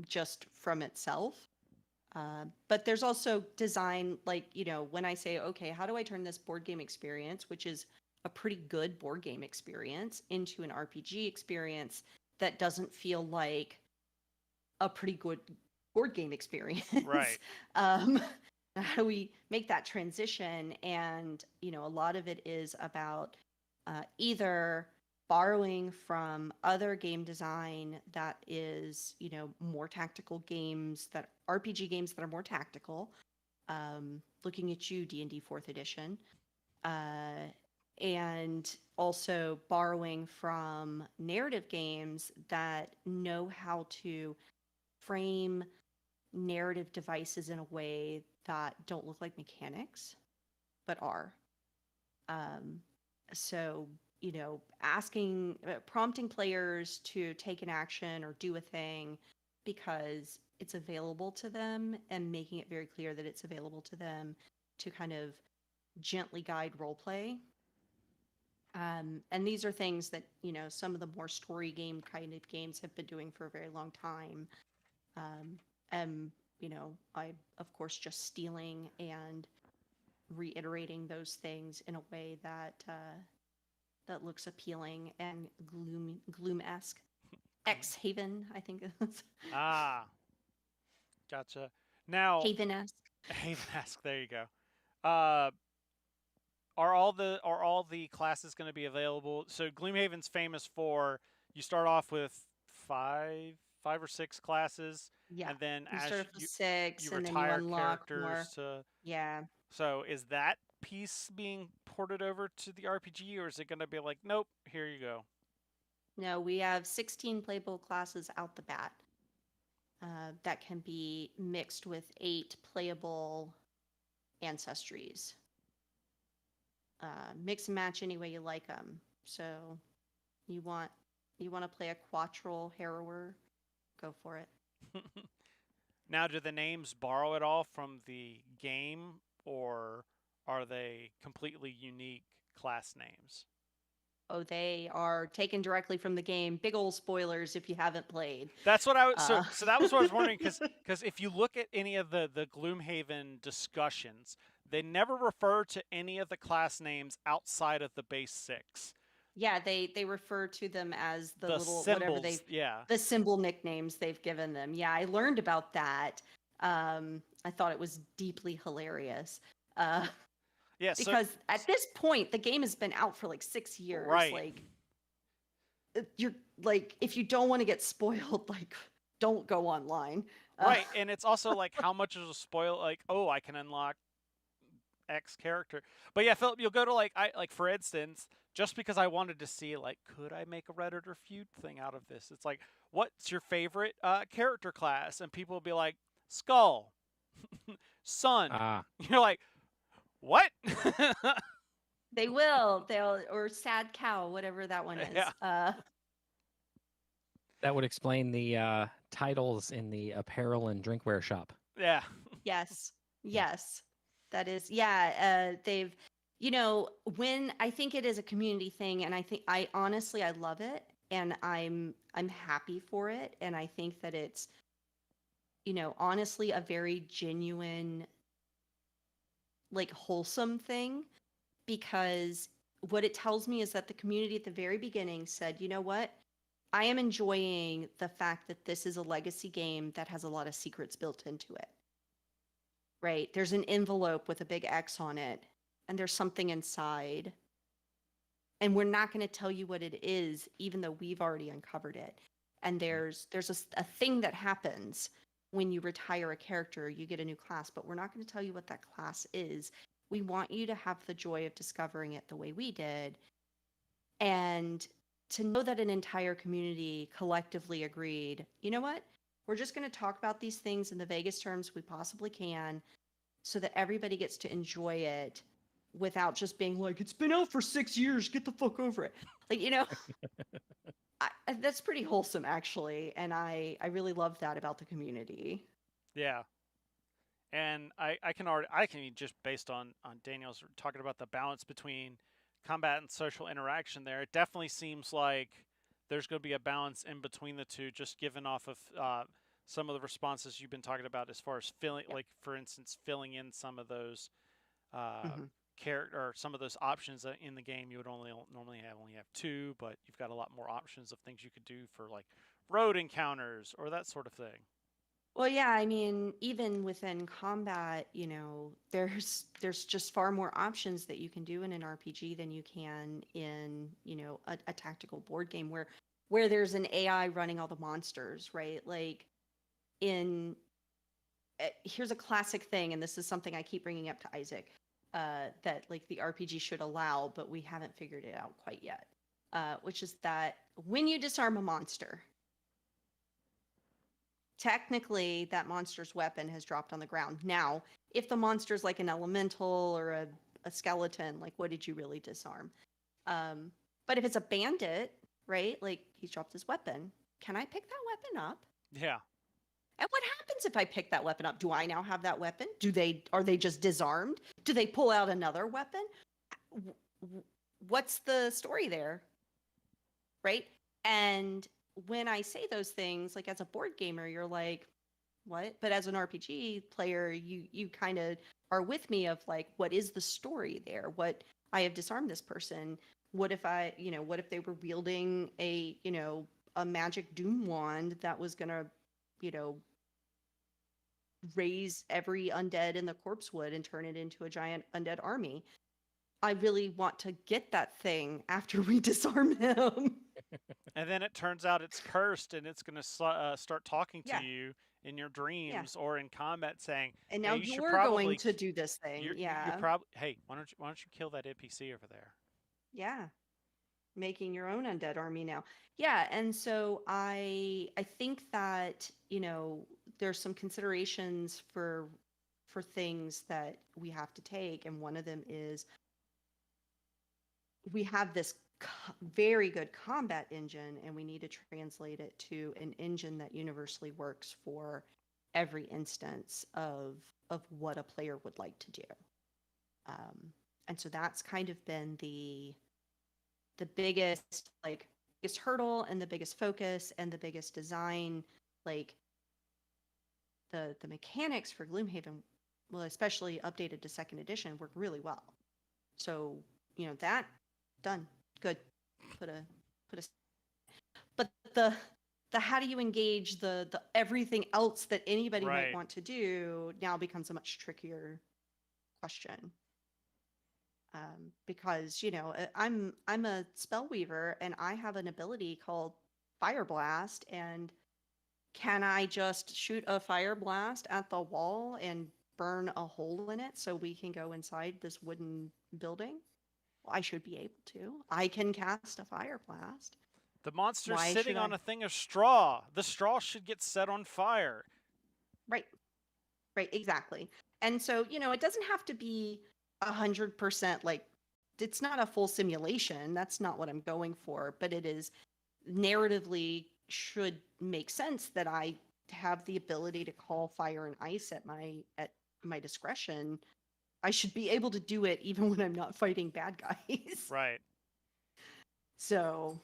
just from itself. But there's also design, like, when I say, okay, how do I turn this board game experience, which is a pretty good board game experience, into an RPG experience that doesn't feel like a pretty good board game experience?
Right.
How do we make that transition? And, a lot of it is about either borrowing from other game design that is, more tactical games, that RPG games that are more tactical. Looking at you, D&D 4th edition. And also borrowing from narrative games that know how to frame narrative devices in a way that don't look like mechanics, but are. So, prompting players to take an action or do a thing because it's available to them, and making it very clear that it's available to them to kind of gently guide roleplay. And these are things that, some of the more story game kind of games have been doing for a very long time. And, I, of course, just stealing and reiterating those things in a way that that looks appealing and gloom-esque. X-Haven, I think it is.
Ah, gotcha. Now,
Haven-esque.
Haven-esque. There you go. Uh, are all the classes going to be available? So Gloomhaven's famous for you start off with five or six classes,
Yeah.
and then
You
as
start off with
you
6, and then you
retire
unlock
characters
more.
to.
Yeah.
So is that piece being ported over to the RPG, or is it going to be like, nope, here you go?
No, we have 16 playable classes out the bat. That can be mixed with 8 playable ancestries. Mix and match any way you like them. So you want to play a quattral harrower, go for it.
Now, do the names borrow at all from the game, or are they completely unique class names?
Oh, they are taken directly from the game. Big old spoilers if you haven't played.
That's what I was. So that was what I was wondering, because if you look at any of the Gloomhaven discussions, they never refer to any of the class names outside of the base 6.
Yeah, they refer to them as the little
symbols,
whatever they
yeah.
the symbol nicknames they've given them. Yeah, I learned about that. I thought it was deeply hilarious.
Yeah,
because at this point the game has been out for like 6 years.
Right.
Like you're like, if you don't want to get spoiled, like don't go online.
Right, and it's also like how much is a spoil? Like, oh, I can unlock X character. But yeah, Philip, you'll go to like for instance, just because I wanted to see like, could I make a Redditor feud thing out of this? It's like, what's your favorite character class? And people will be like, Skull, Sun. You're like, what?
They'll or Sad Cow, whatever that one is.
Yeah.
That would explain the titles in the apparel and drinkware shop.
Yeah.
Yes. That is, they've, when I think it is a community thing, and I honestly, I love it, and I'm happy for it, and I think that it's, honestly a very genuine, like wholesome thing, because what it tells me is that the community at the very beginning said, you know what? I am enjoying the fact that this is a legacy game that has a lot of secrets built into it. Right? There's an envelope with a big X on it, and there's something inside. And we're not going to tell you what it is, even though we've already uncovered it. And there's a thing that happens when you retire a character, you get a new class, but we're not going to tell you what that class is. We want you to have the joy of discovering it the way we did. And to know that an entire community collectively agreed, you know what? We're just going to talk about these things in the vaguest terms we possibly can so that everybody gets to enjoy it without just being like, it's been out for 6 years, get the fuck over it. Like, that's pretty wholesome, actually. And I really love that about the community.
Yeah. And I can just based on Daniel's talking about the balance between combat and social interaction there, it definitely seems like there's going to be a balance in between the two, just given off of some of the responses you've been talking about as far as filling, like for instance, filling in some of those character or some of those options in the game. You would normally have 2, but you've got a lot more options of things you could do for like road encounters or that sort of thing.
Well, yeah, I mean, even within combat, there's just far more options that you can do in an RPG than you can in, a tactical board game where there's an AI running all the monsters, right? Like here's a classic thing, and this is something I keep bringing up to Isaac, that like the RPG should allow, but we haven't figured it out quite yet, which is that when you disarm a monster, technically that monster's weapon has dropped on the ground. Now, if the monster's like an elemental or a skeleton, like what did you really disarm? But if it's a bandit, right? Like he's dropped his weapon. Can I pick that weapon up?
Yeah.
And what happens if I pick that weapon up? Do I now have that weapon? Are they just disarmed? Do they pull out another weapon? What's the story there? Right? And when I say those things, like as a board gamer, you're like, what? But as an RPG player, you kind of are with me of like, what is the story there? What I have disarmed this person. What if what if they were wielding a, a magic doom wand that was gonna, you know, raise every undead in the corpse wood and turn it into a giant undead army? I really want to get that thing after we disarm him.
And then it turns out it's cursed, and it's going to start talking to
Yeah.
you in your dreams or in combat, saying,
And now
hey, you should
you're
probably
going to do this thing.
You're
Yeah.
probably, hey, why don't you kill that NPC over there?
Yeah. Making your own undead army now. Yeah, and so I think that, there's some considerations for things that we have to take, and one of them is we have this very good combat engine, and we need to translate it to an engine that universally works for every instance of what a player would like to do. And so that's kind of been the biggest hurdle, and the biggest focus, and the biggest design, like the mechanics for Gloomhaven, well, especially updated to 2nd edition, work really well. So, that done. Good. Put a but the how do you engage the everything else that anybody might want to do now becomes a much trickier question. Because I'm a spell weaver, and I have an ability called Fire Blast, and can I just shoot a fire blast at the wall and burn a hole in it so we can go inside this wooden building? Well, I should be able to. I can cast a fire blast.
The monster's sitting on a thing of straw. The straw should get set on fire.
Right, exactly. And so, it doesn't have to be 100%, like, it's not a full simulation. That's not what I'm going for, but it is narratively should make sense that I have the ability to call fire and ice at my discretion. I should be able to do it even when I'm not fighting bad guys.
Right.
So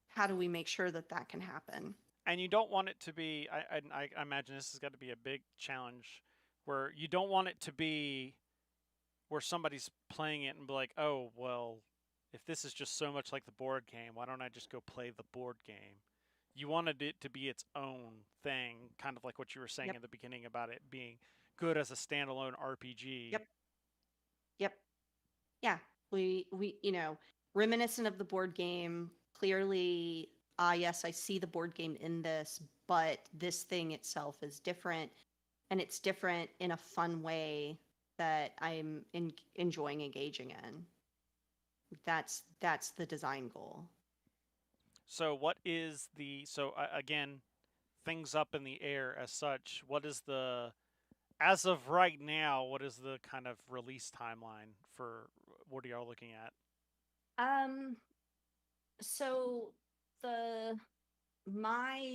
how do we make sure that can happen?
And you don't want it to be, I imagine this has got to be a big challenge, where you don't want it to be where somebody's playing it and be like, oh, well, if this is just so much like the board game, why don't I just go play the board game? You wanted it to be its own thing, kind of like what you were saying in the beginning about it being good as a standalone RPG.
Yep. Yeah. We reminiscent of the board game. Clearly, yes, I see the board game in this, but this thing itself is different, and it's different in a fun way that I'm enjoying engaging in. That's the design goal.
So what is again, things up in the air as such. What is as of right now, what is the kind of release timeline for what are y'all looking at?
So my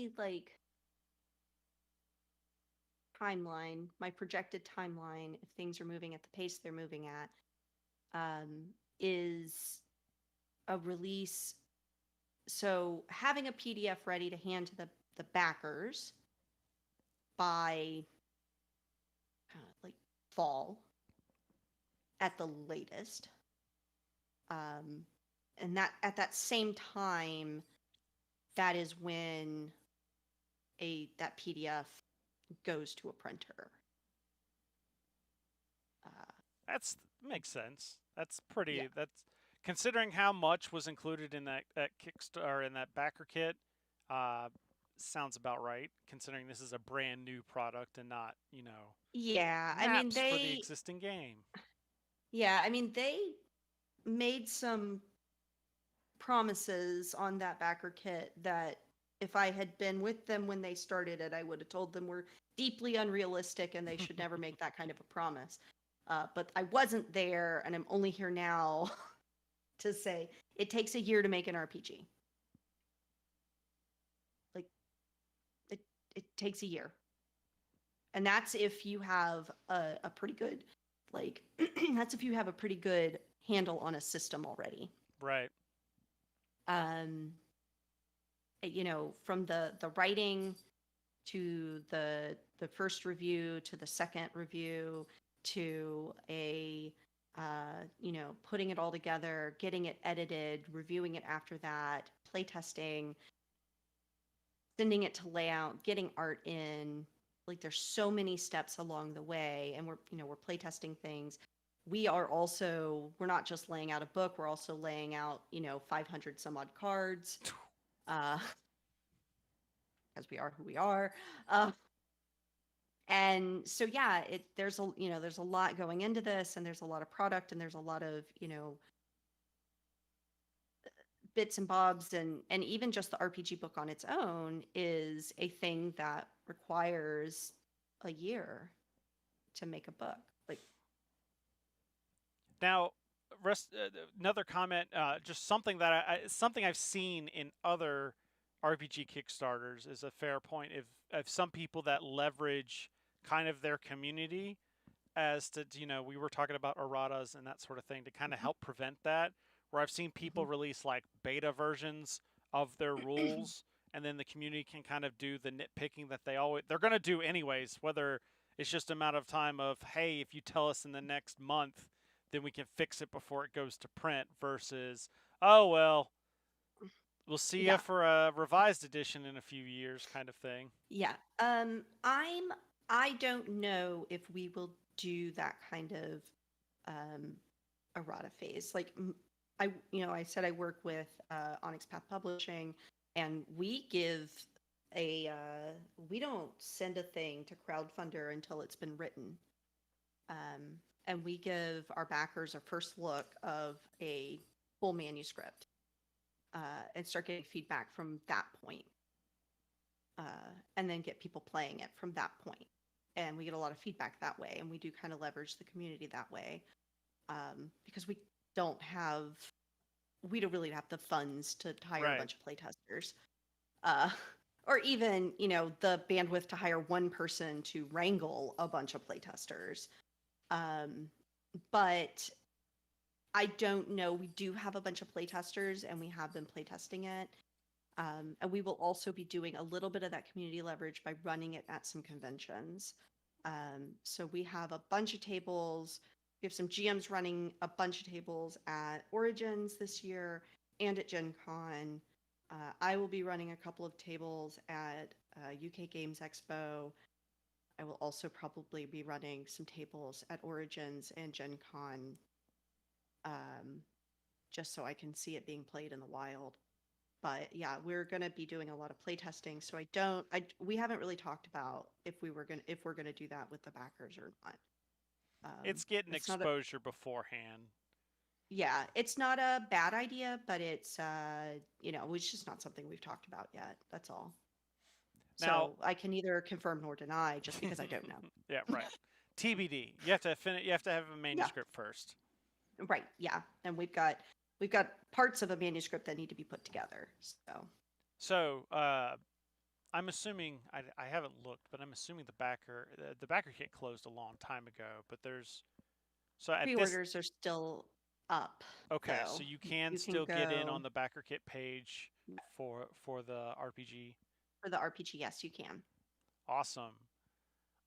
timeline, my projected timeline, if things are moving at the pace they're moving at, is a release. So having a PDF ready to hand to the backers by fall at the latest. And that at that same time, that is when that PDF goes to a printer.
That's makes sense. That's pretty. That's considering how much was included in that Kickstarter, in that backer kit. Sounds about right. Considering this is a brand new product and not,
Yeah, I mean
for the existing game.
Yeah, I mean they made some promises on that backer kit that if I had been with them when they started it, I would have told them were deeply unrealistic and they should never make that kind of a promise. But I wasn't there, and I'm only here now to say it takes a year to make an RPG. It takes a year. And that's if you have a pretty good, that's if you have a pretty good handle on a system already.
Right.
From the writing to the first review to the second review to a putting it all together, getting it edited, reviewing it after that, playtesting, sending it to layout, getting art in. Like there's so many steps along the way, and we're playtesting things. We're not just laying out a book, we're also laying out 500 some odd cards, because we are who we are. And so yeah, there's a lot going into this, and there's a lot of product, and there's a lot of bits and bobs, and even just the RPG book on its own is a thing that requires a year to make a book. Like
Now, another comment, just something that something I've seen in other RPG Kickstarters is a fair point of some people that leverage kind of their community as to, we were talking about erratas and that sort of thing to kind of help prevent that, where I've seen people release like beta versions of their rules, and then the community can kind of do the nitpicking that they're going to do anyways, whether it's just a matter of time of, hey, if you tell us in the next month, then we can fix it before it goes to print, versus, oh, well, we'll see you for a revised edition in a few years kind of thing.
Yeah. I don't know if we will do that kind of errata phase. Like I said I work with Onyx Path Publishing, and we don't send a thing to crowdfunder until it's been written. And we give our backers a first look of a full manuscript, and start getting feedback from that point. And then get people playing it from that point. And we get a lot of feedback that way, and we do kind of leverage the community that way, because we don't really have the funds to hire a bunch of playtesters, or even the bandwidth to hire one person to wrangle a bunch of playtesters. But I don't know. We do have a bunch of playtesters, and we have been playtesting it. And we will also be doing a little bit of that community leverage by running it at some conventions. So we have a bunch of tables. We have some GMs running a bunch of tables at Origins this year and at Gen Con. I will be running a couple of tables at UK Games Expo. I will also probably be running some tables at Origins and Gen Con, just so I can see it being played in the wild. But yeah, we're going to be doing a lot of playtesting. So we haven't really talked about if we're going to do that with the backers or not.
It's getting exposure beforehand.
Yeah, it's not a bad idea, but it's it's just not something we've talked about yet. That's all.
Now,
so I can neither confirm nor deny just because I don't know.
Yeah, right. TBD. You have to finish. You have to have a manuscript first.
Right. Yeah, and we've got parts of a manuscript that need to be put together.
So I'm assuming I haven't looked, but I'm assuming the backer kit closed a long time ago. But there's
pre-orders are still up.
Okay, so you can still get in on the backer kit page for the RPG.
For the RPG, yes, you can.
Awesome.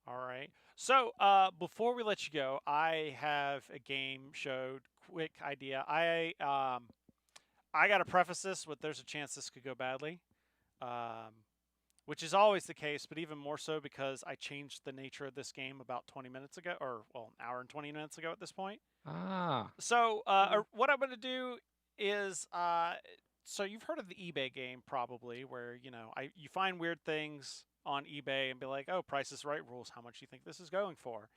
All right. So before we let you go, I have a game show quick idea. I got to preface this with there's a chance this could go badly, which is always the case, but even more so because I changed the nature of this game about 20 minutes ago, or well, an hour and 20 minutes ago at this point. So what I'm going to do is, so you've heard of the eBay game probably, where you find weird things on eBay and be like, oh, Price is Right rules, how much do you think this is going for?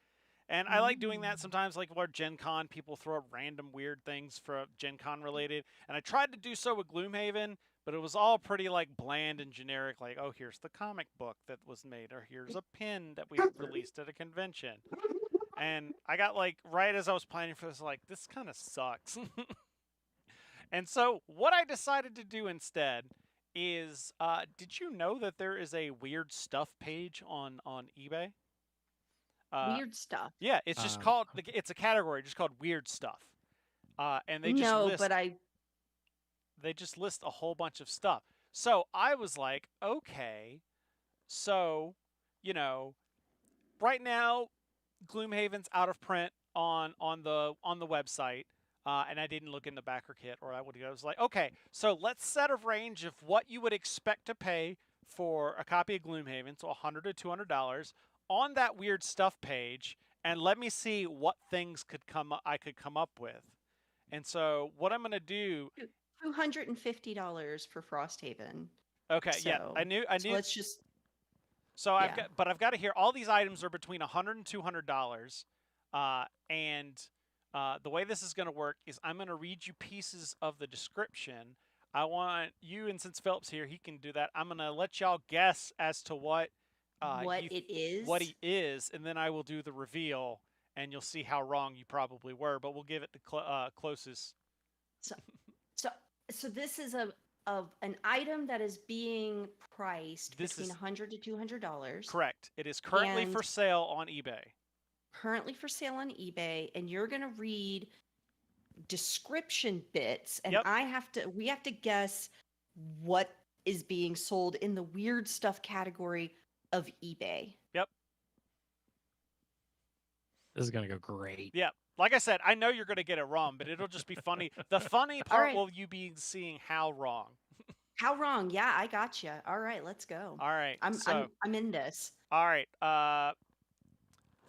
And I like doing that sometimes, like where Gen Con, people throw up random weird things for Gen Con related. And I tried to do so with Gloomhaven, but it was all pretty like bland and generic, like, oh, here's the comic book that was made, or here's a pin that we released at a convention. And I got like, right as I was planning for this, like, this kind of sucks. And so what I decided to do instead is, did you know that there is a weird stuff page on eBay?
Weird stuff.
Yeah, it's just called, it's a category just called weird stuff. And they just they just list a whole bunch of stuff. So I was like, okay, so, right now, Gloomhaven's out of print. on the website, and I didn't look in the backer kit, or I would go. I was like, okay, so let's set a range of what you would expect to pay for a copy of Gloomhaven, so $100 to $200 on that weird stuff page, and let me see what things I could come up with. And so what I'm going to do,
$250 for Frosthaven.
okay, yeah, I knew.
So let's just.
So I've got to hear all these items are between $100 and $200, and the way this is going to work is I'm going to read you pieces of the description. I want you, and since Philip's here, he can do that. I'm going to let y'all guess as to what
it is.
What he is, and then I will do the reveal, and you'll see how wrong you probably were. But we'll give it the closest.
So this is an item that is being priced between $100 to $200.
Correct. It is currently for sale on eBay.
Currently for sale on eBay, and you're going to read description bits, and we have to guess what is being sold in the weird stuff category of eBay.
Yep.
This is gonna go great.
Yep. Like I said, I know you're gonna get it wrong, but it'll just be funny. The funny part will you be seeing how wrong.
How wrong? Yeah, I gotcha. All right, let's go.
All right.
I'm in this.
All right.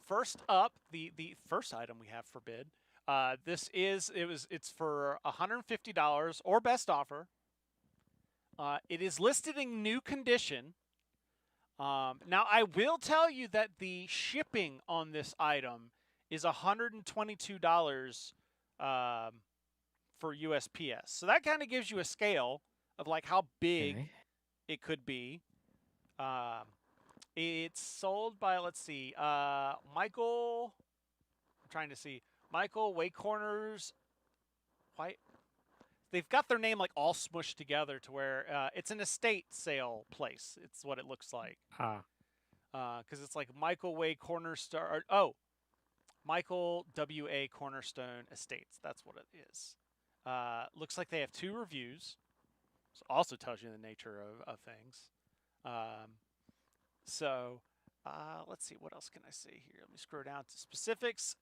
First up, the first item we have for bid. It's for $150 or best offer. It is listed in new condition. Now I will tell you that the shipping on this item is $122 for USPS. So that kind of gives you a scale of like how big it could be. It's sold by, let's see, Michael. I'm trying to see. Michael Way Corners. White. They've got their name like all smushed together to where it's an estate sale place. It's what it looks like. Because it's like Michael Way Cornerstone. Michael W.A. Cornerstone Estates. That's what it is. Looks like they have 2 reviews. So also tells you the nature of things. Let's see. What else can I say here? Let me scroll down to specifics.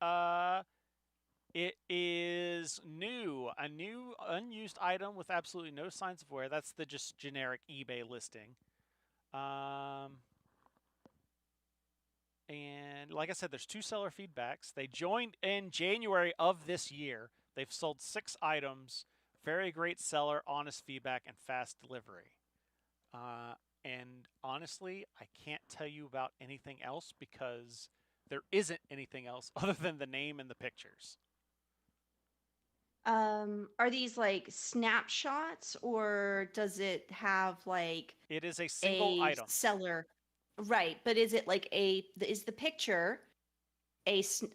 It is new. A new unused item with absolutely no signs of wear. That's the just generic eBay listing. And like I said, there's 2 seller feedbacks. They joined in January of this year. They've sold 6 items. Very great seller, honest feedback, and fast delivery. And honestly, I can't tell you about anything else because there isn't anything else other than the name and the pictures.
Are these like snapshots, or does it have like
it is a single item
seller? Right, but is it like is the picture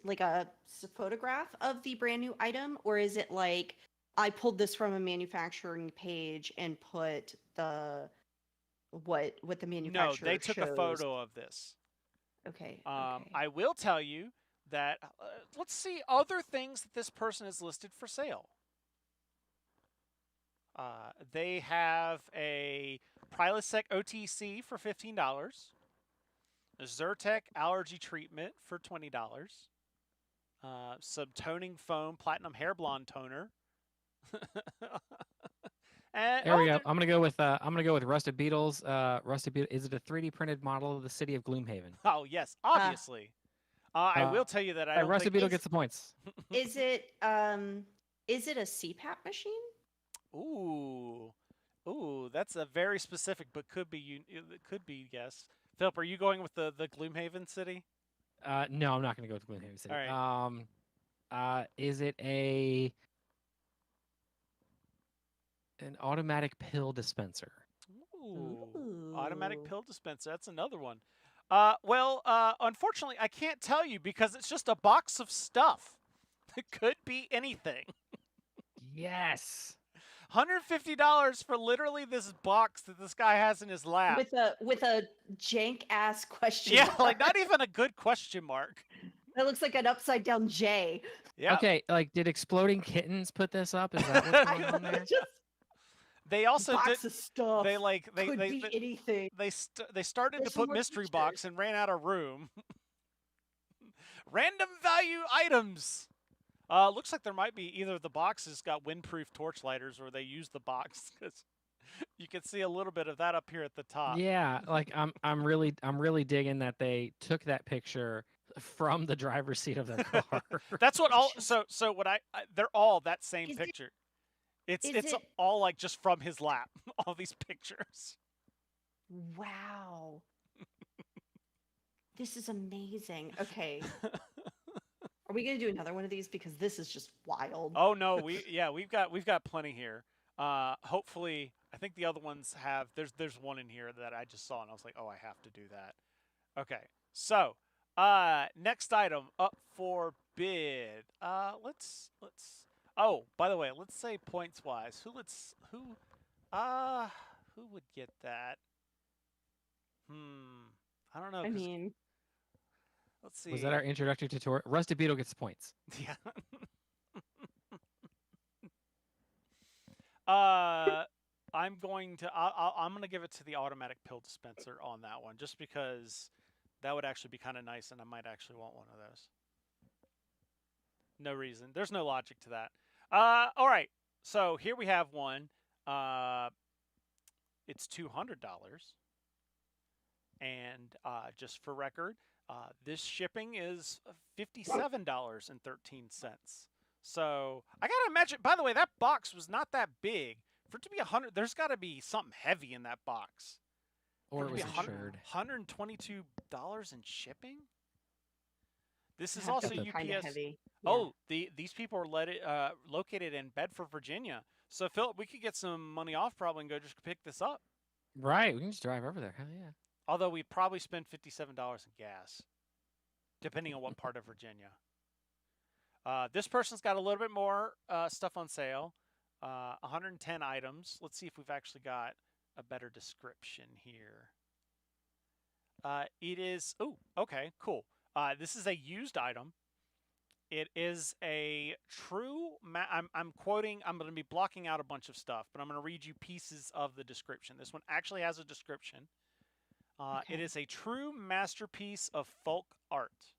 like a photograph of the brand new item, or is it like I pulled this from a manufacturing page and put what the manufacturer
No, they took a photo of this.
Okay.
I will tell you that let's see other things that this person has listed for sale. They have a Prilosec OTC for $15, a Zyrtec allergy treatment for $20, some toning foam platinum hair blonde toner. And,
there we go. I'm gonna go with Rusted Beetles. Rusted Beetle. Is it a 3D printed model of the city of Gloomhaven?
Oh yes, obviously. I will tell you that I don't
Rusted Beetle gets the points.
Is it a CPAP machine?
Ooh, that's a very specific, but could be yes. Philip, are you going with the Gloomhaven city?
No, I'm not going to go with Gloomhaven city.
All
right. Is it an automatic pill dispenser?
Ooh. Automatic pill dispenser. That's another one. Unfortunately, I can't tell you because it's just a box of stuff. It could be anything.
Yes.
$150 for literally this box that this guy has in his lap.
With a jank ass question
mark. Like not even a good question mark.
That looks like an upside down J.
Yeah.
Okay, like did Exploding Kittens put this up? Is that what's going on there?
They also
box of stuff.
They
could be anything.
They started to put mystery box and ran out of room. Random value items. Looks like there might be either the box has got windproof torch lighters or they use the box because you can see a little bit of that up here at the top.
Yeah, like I'm really digging that they took that picture from the driver's seat of their car.
That's what all. So what they're all that same
Is it-
picture. It's
is it-
all like just from his lap. All these pictures.
Wow. This is amazing. Okay. Are we gonna do another one of these because this is just wild?
Oh no, we've got plenty here. Hopefully, I think the other ones have. There's one in here that I just saw and I was like, oh, I have to do that. Okay, so next item up for bid. Let's. Oh, by the way, let's say points wise. Who would get that? I don't know.
I mean,
let's see.
Was that our introductory tutorial? Rusty Beetle gets points.
Yeah. I'm going to give it to the automatic pill dispenser on that one, just because that would actually be kind of nice, and I might actually want one of those. No reason. There's no logic to that. All right. So here we have one. It's $200, and just for record, this shipping is $57.13. So I gotta imagine. By the way, that box was not that big. For it to be 100, there's got to be something heavy in that box.
Or it was
$100
insured.
$122 in shipping. This is
have
also
to be kinda
UPS.
heavy.
Oh, these people are located in Bedford, Virginia. So Philip, we could get some money off probably and go just pick this up.
Right, we can just drive over there. Hell yeah.
Although we'd probably spend $57 in gas, depending on what part of Virginia. This person's got a little bit more stuff on sale. 110 items. Let's see if we've actually got a better description here. It is. Oh, okay, cool. This is a used item. It is a true. I'm quoting. I'm going to be blocking out a bunch of stuff, but I'm going to read you pieces of the description. This one actually has a description.
Okay.
It is a true masterpiece of folk art.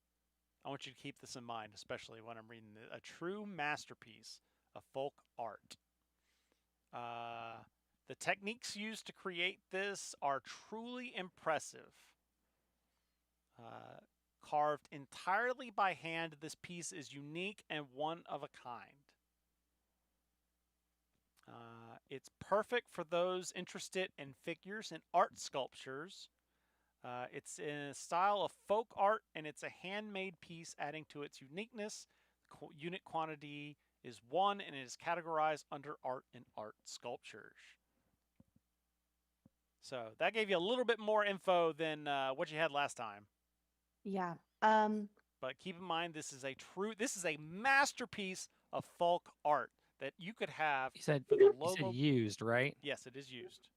I want you to keep this in mind, especially when I'm reading it. A true masterpiece of folk art. The techniques used to create this are truly impressive. Carved entirely by hand, this piece is unique and one of a kind. It's perfect for those interested in figures and art sculptures. It's in a style of folk art, and it's a handmade piece, adding to its uniqueness. Unit quantity is 1, and it is categorized under art and art sculptures. So that gave you a little bit more info than what you had last time.
Yeah.
But keep in mind, this is a masterpiece of folk art that you could have
You said,
for the
you
logo.
said used, right?
Yes, it is used.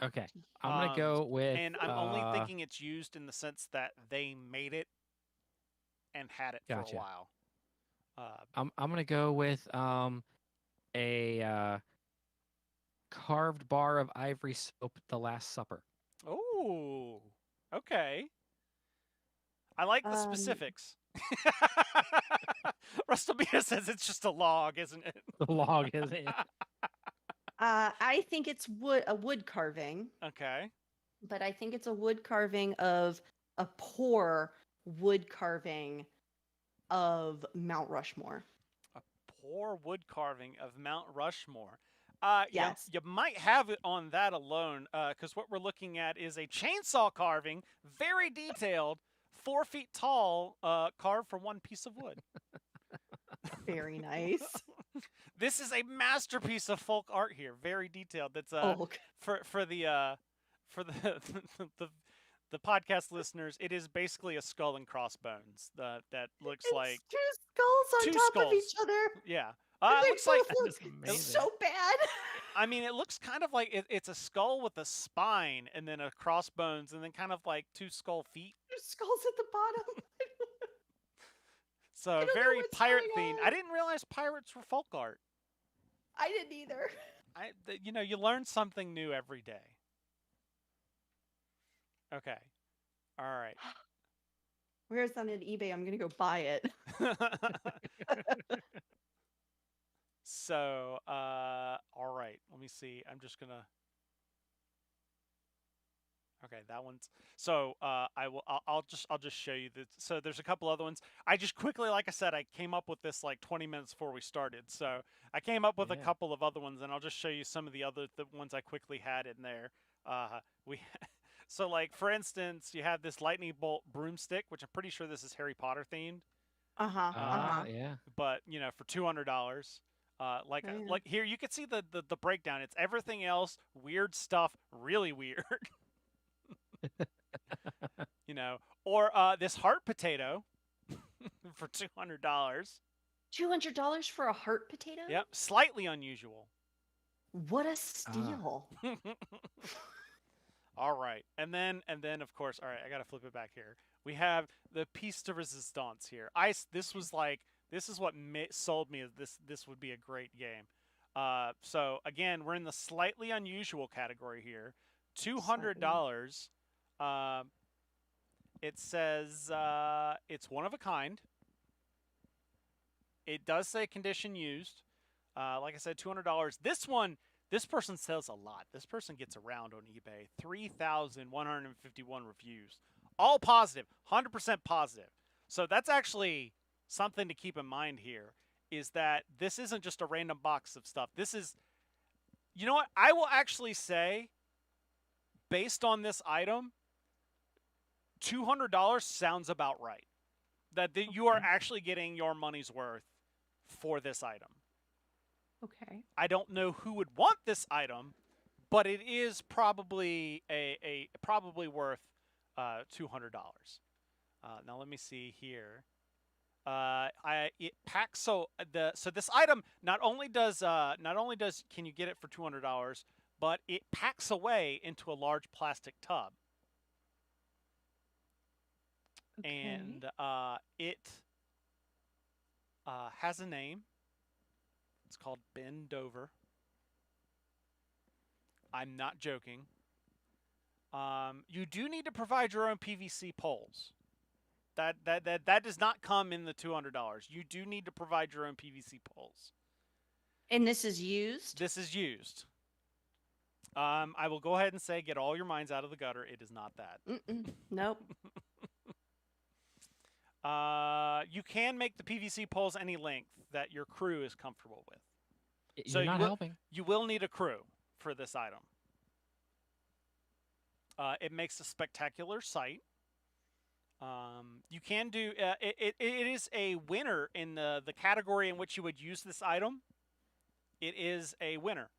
Okay. I'm going to go with...
And I'm only thinking it's used in the sense that they made it and had it for
Gotcha.
a while.
I'm going to go with a carved bar of ivory soap, The Last Supper.
Oh, okay. I like the specifics. Rustlebita says it's just a log, isn't it?
The log is it?
I think it's a wood carving,
Okay.
but I think it's a wood carving of a poor wood carving of Mount Rushmore.
A poor wood carving of Mount Rushmore.
Yes.
You might have it on that alone, because what we're looking at is a chainsaw carving, very detailed, 4 feet tall, carved from one piece of wood.
Very nice.
This is a masterpiece of folk art here, very detailed. That's
okay.
for the the podcast listeners, it is basically a skull and crossbones that looks
It's
like
two skulls on
two
top of
skulls.
each other.
yeah.
And
It
they
looks like
both look
amazing.
so bad.
I mean, it looks kind of like it's a skull with a spine and then a crossbones and then kind of like 2 skull feet.
There's skulls at the bottom.
So
don't know
very
what's
pirate
going
themed.
on.
I didn't realize pirates were folk art.
I didn't either.
You learn something new every day. Okay. All right.
Where's that on eBay? I'm gonna go buy it.
So, all right. Let me see. I'm just gonna. Okay, that one's. So, I'll just show you that. So, there's a couple other ones. I just quickly, like I said, I came up with this like 20 minutes before we started. So, I came up with a
Yeah.
couple of other ones, and I'll just show you some of the ones I quickly had in there. We. So, like for instance, you have this lightning bolt broomstick, which I'm pretty sure this is Harry Potter themed,
Yeah.
but for $200. Like
Oh, yeah.
like here you can see the breakdown. It's everything else, weird stuff, really weird. Or this heart potato for $200.
$200 for a heart potato?
Yep, slightly unusual.
What a steal!
All right, and then of course, all right, I gotta flip it back here. We have the piece de resistance here. This is what sold me as this would be a great game. So again, we're in the slightly unusual category here. $200. It says it's one of a kind. It does say condition used. Like I said, $200. This person sells a lot. This person gets around on eBay. 3,151 reviews. All positive. 100% positive. So that's actually something to keep in mind here, is that this isn't just a random box of stuff. This is, you know what? I will actually say, based on this item, $200 sounds about right. That you are actually getting your money's worth for this item.
Okay.
I don't know who would want this item, but it is probably probably worth $200. Now let me see here. It packs so this item not only can you get it for $200, but it packs away into a large plastic tub.
Okay.
And it has a name. It's called Bend Over. I'm not joking. You do need to provide your own PVC poles. That does not come in the $200. You do need to provide your own PVC poles.
And this is used?
This is used. I will go ahead and say, get all your minds out of the gutter. It is not that.
Nope.
You can make the PVC poles any length that your crew is comfortable with.
You're not helping.
You will need a crew for this item. It makes a spectacular sight. You can do it is a winner in the category in which you would use this item. It is a winner.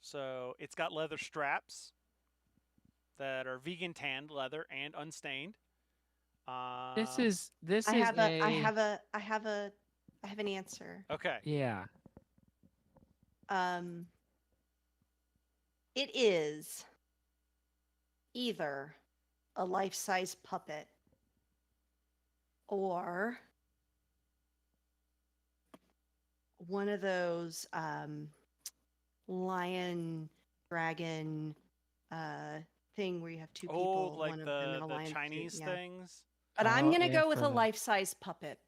So it's got leather straps that are vegan tanned leather and unstained.
I have an answer.
Okay.
Yeah.
It is either a life-size puppet or one of those lion dragon thing where you have two people,
like
one of them in a
the
lion
Chinese
suit, yeah.
things.
But I'm gonna
yeah,
go with a
for the-
life-size puppet.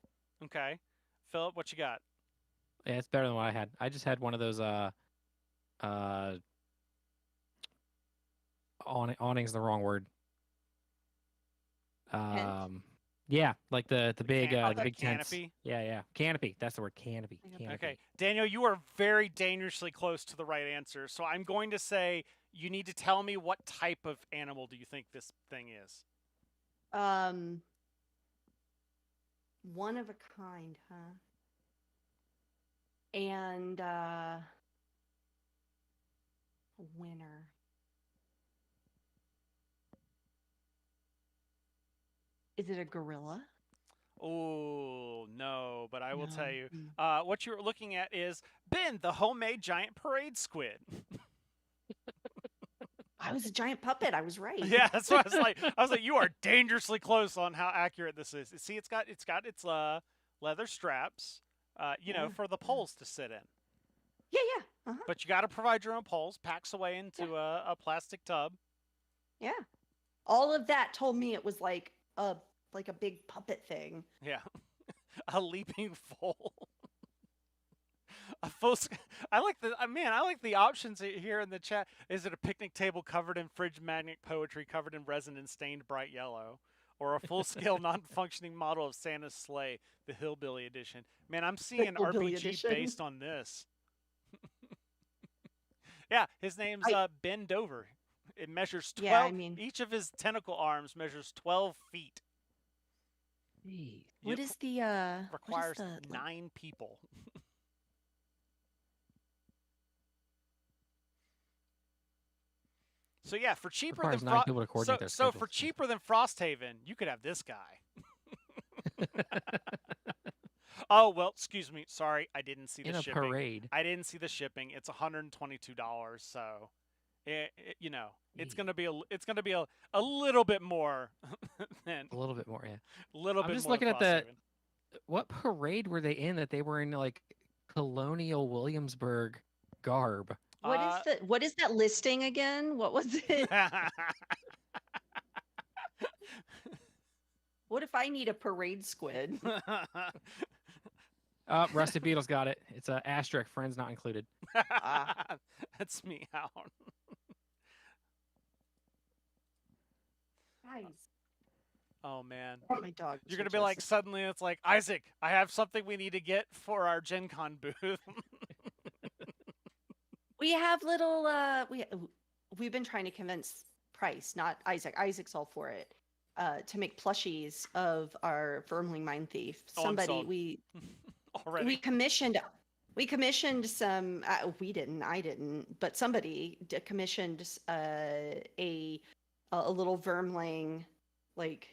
Okay. Philip, what you got?
Yeah, it's better than what I had. I just had one of those awning's the wrong word. Yeah, like the big the big tents.
canopy?
Yeah. Canopy. That's the word, canopy. Canopy.
Okay. Daniel, you are very dangerously close to the right answer. So I'm going to say you need to tell me what type of animal do you think this thing is?
One of a kind, huh? And a winner. Is it a gorilla?
Oh, no, but I will tell you.
No.
What you're looking at is Ben, the homemade giant parade squid.
I was a giant puppet. I was right.
Yeah, that's what I was like. I was like, you are dangerously close on how accurate this is. See, it's got its leather straps,
Yeah.
for the poles to sit in.
Yeah.
But you got to provide your own poles. Packs away into a plastic tub.
Yeah. All of that told me it was like a big puppet thing.
Yeah. A leaping foal. A full. I like the options here in the chat. Is it a picnic table covered in fridge magnet poetry, covered in resin and stained bright yellow, or a full-scale non-functioning model of Santa's sleigh, the Hillbilly Edition? Man, I'm seeing an
Hillbilly
RPG
edition.
based on this. Yeah, his name's Ben Dover. It measures 12.
Yeah, I mean-
each of his tentacle arms measures 12 feet.
What is the
Requires 9 people. So yeah, for cheaper
Requires
than
9 people to coordinate their
so for
schedules.
cheaper than Frosthaven, you could have this guy. Oh well, excuse me. Sorry, I didn't see
In
the
a
shipping.
parade.
I didn't see the shipping. It's $122. So, it's gonna be a little bit more than
A little bit more, yeah.
a little
I'm
bit
just
more.
looking
than
at the-
Frosthaven.
What parade were they in that they were in like colonial Williamsburg garb?
what is that listing again? What was it? What if I need a parade squid?
Rusty Beetle's got it. It's a asterisk. Friends not included.
That's me out.
Guys,
Oh man.
my dog.
You're gonna be like, suddenly it's like, Isaac, I have something we need to get for our Gen Con booth.
We have little we've been trying to convince Price, not Isaac. Isaac's all for it. To make plushies of our Vermling Mind Thief.
Oh, I'm
Somebody
sold. Already.
we commissioned some. We didn't. I didn't. But somebody commissioned a little Vermling like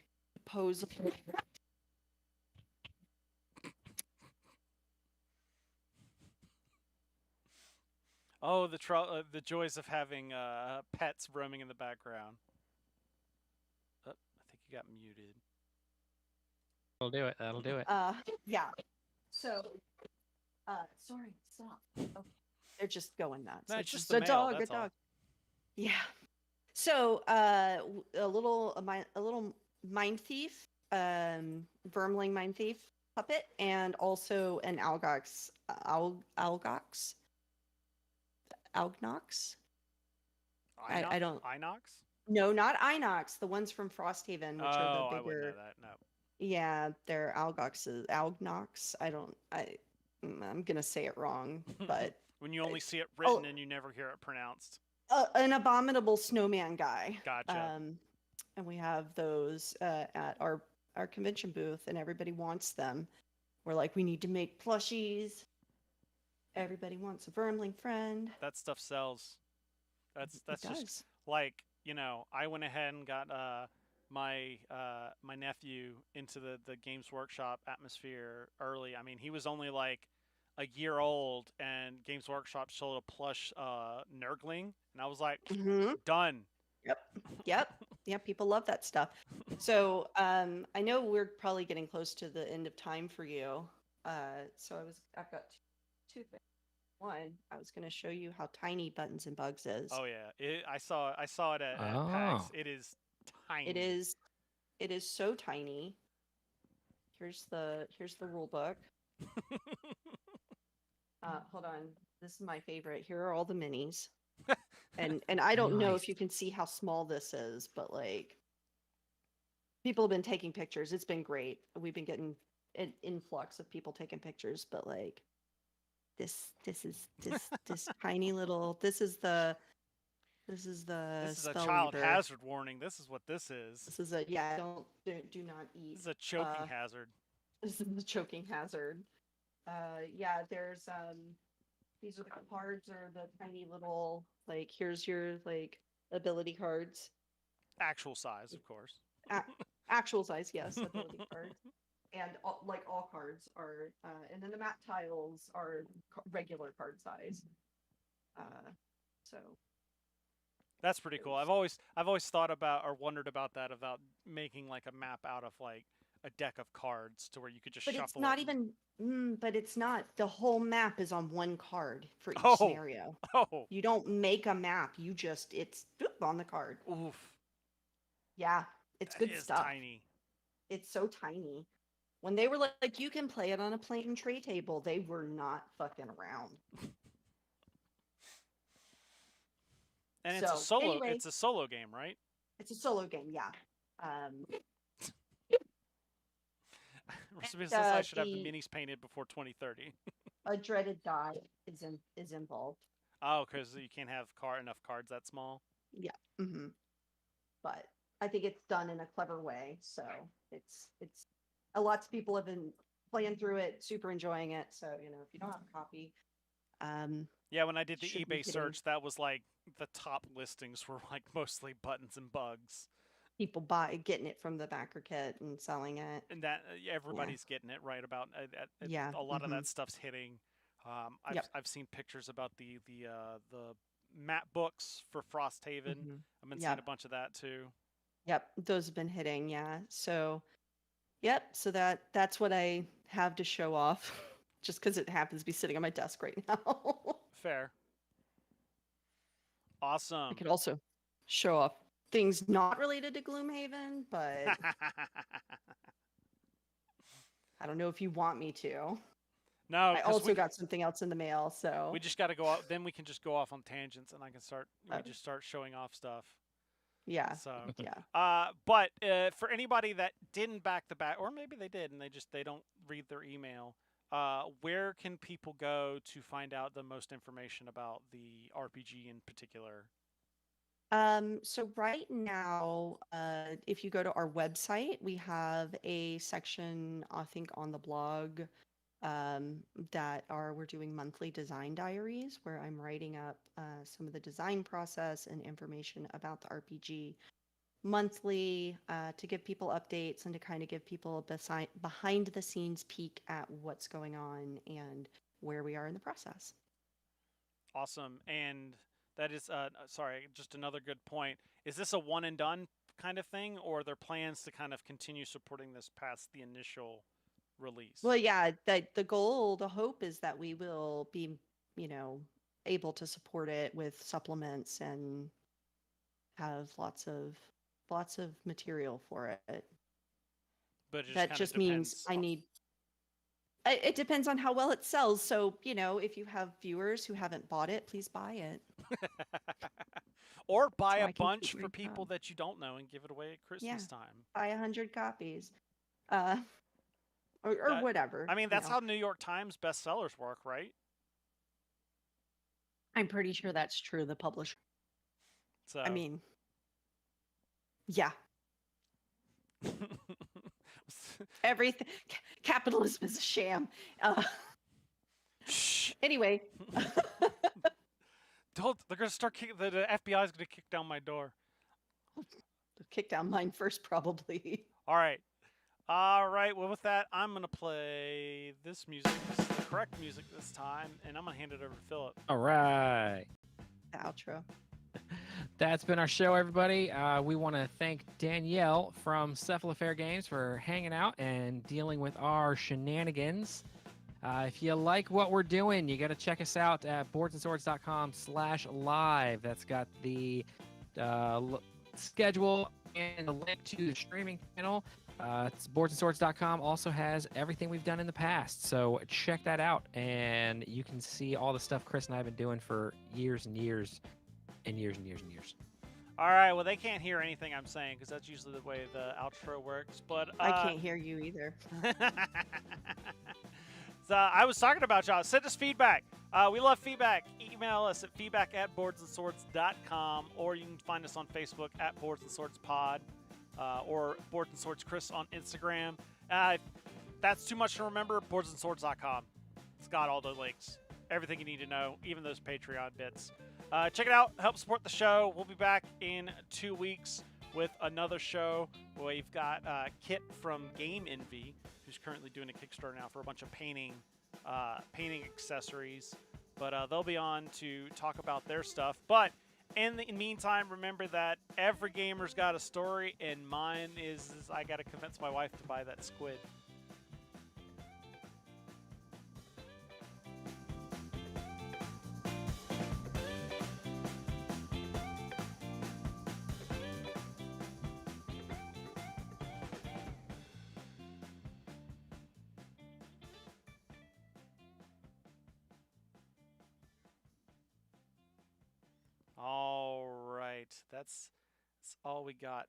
pose.
Oh, the joys of having pets roaming in the background. Oh, I think you got muted.
That'll do it. That'll do it.
Yeah. So, sorry, stop. Okay. They're just going nuts.
No, it's
just
just the
a
mail,
dog,
that's
a
all.
dog. Yeah. So, a little mind thief, Vermling mind thief puppet, and also an Algox, Algnox. I don't.
Inox?
No, not Inox. The ones from Frosthaven, which are
Oh,
the
I wouldn't know
bigger.
that. No.
Yeah, they're Algoxes. Algnox. I'm gonna say it wrong, but
When you only see it written and you never hear it pronounced.
an abominable snowman guy.
Gotcha.
And we have those at our convention booth, and everybody wants them. We're like, we need to make plushies. Everybody wants a Vermling friend.
That stuff sells. That's
It
just
does.
like, I went ahead and got my nephew into the Games Workshop atmosphere early. I mean, he was only like a year old, and Games Workshop sold a plush Nurgling, and I was like, done.
Yep. Yeah, people love that stuff. So I know we're probably getting close to the end of time for you. So I've got two things. One, I was going to show you how tiny Buttons and Bugs is.
Oh yeah, I saw it at PAX. It is tiny.
It is so tiny. Here's the rule book. Hold on. This is my favorite. Here are all the minis. And I don't know if you can see how small this is, but like people have been taking pictures. It's been great. We've been getting an influx of people taking pictures, but like this tiny little this is a spell
child
reader.
hazard warning. This is what this is.
This is do not eat.
This is a choking hazard.
This is the choking hazard. Yeah, there's these are the cards, or the tiny little like here's your like ability cards.
Actual size, of course.
Actual size, yes, ability cards. And all cards are, and then the map tiles are regular card size. So
That's pretty cool. I've always thought about or wondered about that, about making like a map out of like a deck of cards to where you could just
But
shuffle
it's not
it.
even. But it's not. The whole map is on one card for each
Oh.
scenario.
Oh,
You don't make a map. You just it's boop, on the card.
oof.
Yeah, it's
That
good
is
stuff.
tiny.
It's so tiny. When they were like, you can play it on a plate and tray table, they were not fucking around.
And it's a
So,
solo.
anyway.
It's a solo game, right?
It's a solo game, yeah.
Recipe says I should have the
the-
minis painted before 2030.
A dreaded die is involved.
Oh, because you can't have enough cards that small.
Hmm. But I think it's done in a clever way, so it's lots of people have been playing through it, super enjoying it. So if you don't have a copy,
Yeah, when I did the
Should be
eBay
hitting.
search, that was like the top listings were like mostly buttons and bugs,
people getting it from the backer kit and selling it.
and that everybody's getting it right about.
Yeah,
a lot of that stuff's hitting.
Yep.
I've seen pictures about the map books for Frosthaven.
Mhm.
I've been
Yep.
seeing a bunch of that too.
Yep, those have been hitting, yeah. So, so that's what I have to show off, just because it happens to be sitting on my desk right now.
Fair.
I
Awesome.
could also show off things not related to Gloomhaven, but I don't know if you want me to.
No,
I
'cause
also got something else in the mail, so
we just got to go out. Then we can just go off on tangents, and I can start. We
Oh.
just start showing off stuff.
yeah,
So,
yeah.
but for anybody that didn't back the back, or maybe they did and they don't read their email, where can people go to find out the most information about the RPG in particular?
So right now, if you go to our website, we have a section, I think, on the blog we're doing monthly design diaries where I'm writing up some of the design process and information about the RPG monthly to give people updates and to kind of give people a behind the scenes peek at what's going on and where we are in the process.
Awesome. And that is, sorry, just another good point. Is this a one and done kind of thing, or are there plans to kind of continue supporting this past the initial release?
Well, yeah, the goal, the hope is that we will be, able to support it with supplements and have lots of material for it.
But it
That
kinda
just means
depends
I need. It depends on how well it sells. So, if you have viewers who haven't bought it, please buy it.
or buy
So
a
I can
bunch
keep
for
my
people
job.
that you don't know and give it away at Christmas time.
Buy 100 copies, or
That-
whatever.
I mean, that's
you know.
how New York Times bestsellers work, right?
I'm pretty sure that's true. The publisher.
So
I mean, yeah. Everything. Capitalism is a sham.
Shh.
Anyway.
Don't. They're gonna start kicking. The FBI is gonna kick down my door.
Kick down mine first, probably.
All right. All right. Well, with that, I'm gonna play this music. This is the correct music this time, and I'm gonna hand it over to Philip.
All right.
The outro.
That's been our show, everybody. We want to thank Danielle from Cephalofair Games for hanging out and dealing with our shenanigans. If you like what we're doing, you got to check us out at boardsandswords.com/live. That's got the schedule and the link to the streaming channel. It's boardsandswords.com also has everything we've done in the past. So check that out, and you can see all the stuff Chris and I have been doing for years and years and years and years and years.
All right. Well, they can't hear anything I'm saying because that's usually the way the outro works. But
I can't hear you either.
So I was talking about y'all. Send us feedback. We love feedback. Email us at feedback@boardsandswords.com, or you can find us on Facebook at Boards and Swords Pod, or Boards and Swords Chris on Instagram. That's too much to remember. Boardsandswords.com. It's got all the links, everything you need to know, even those Patreon bits. Check it out. Help support the show. We'll be back in 2 weeks with another show. We've got Kit from Game Envy, who's currently doing a Kickstarter now for a bunch of painting accessories. But they'll be on to talk about their stuff. But in the meantime, remember that every gamer's got a story, and mine is I got to convince my wife to buy that squid. All right, that's all we got.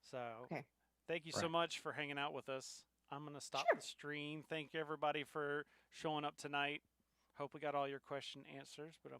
So,
Okay.
thank you so
Right.
much for hanging out with us. I'm gonna stop
Sure.
the stream. Thank you everybody for showing up tonight. Hope we got all your question answers, but I'm gonna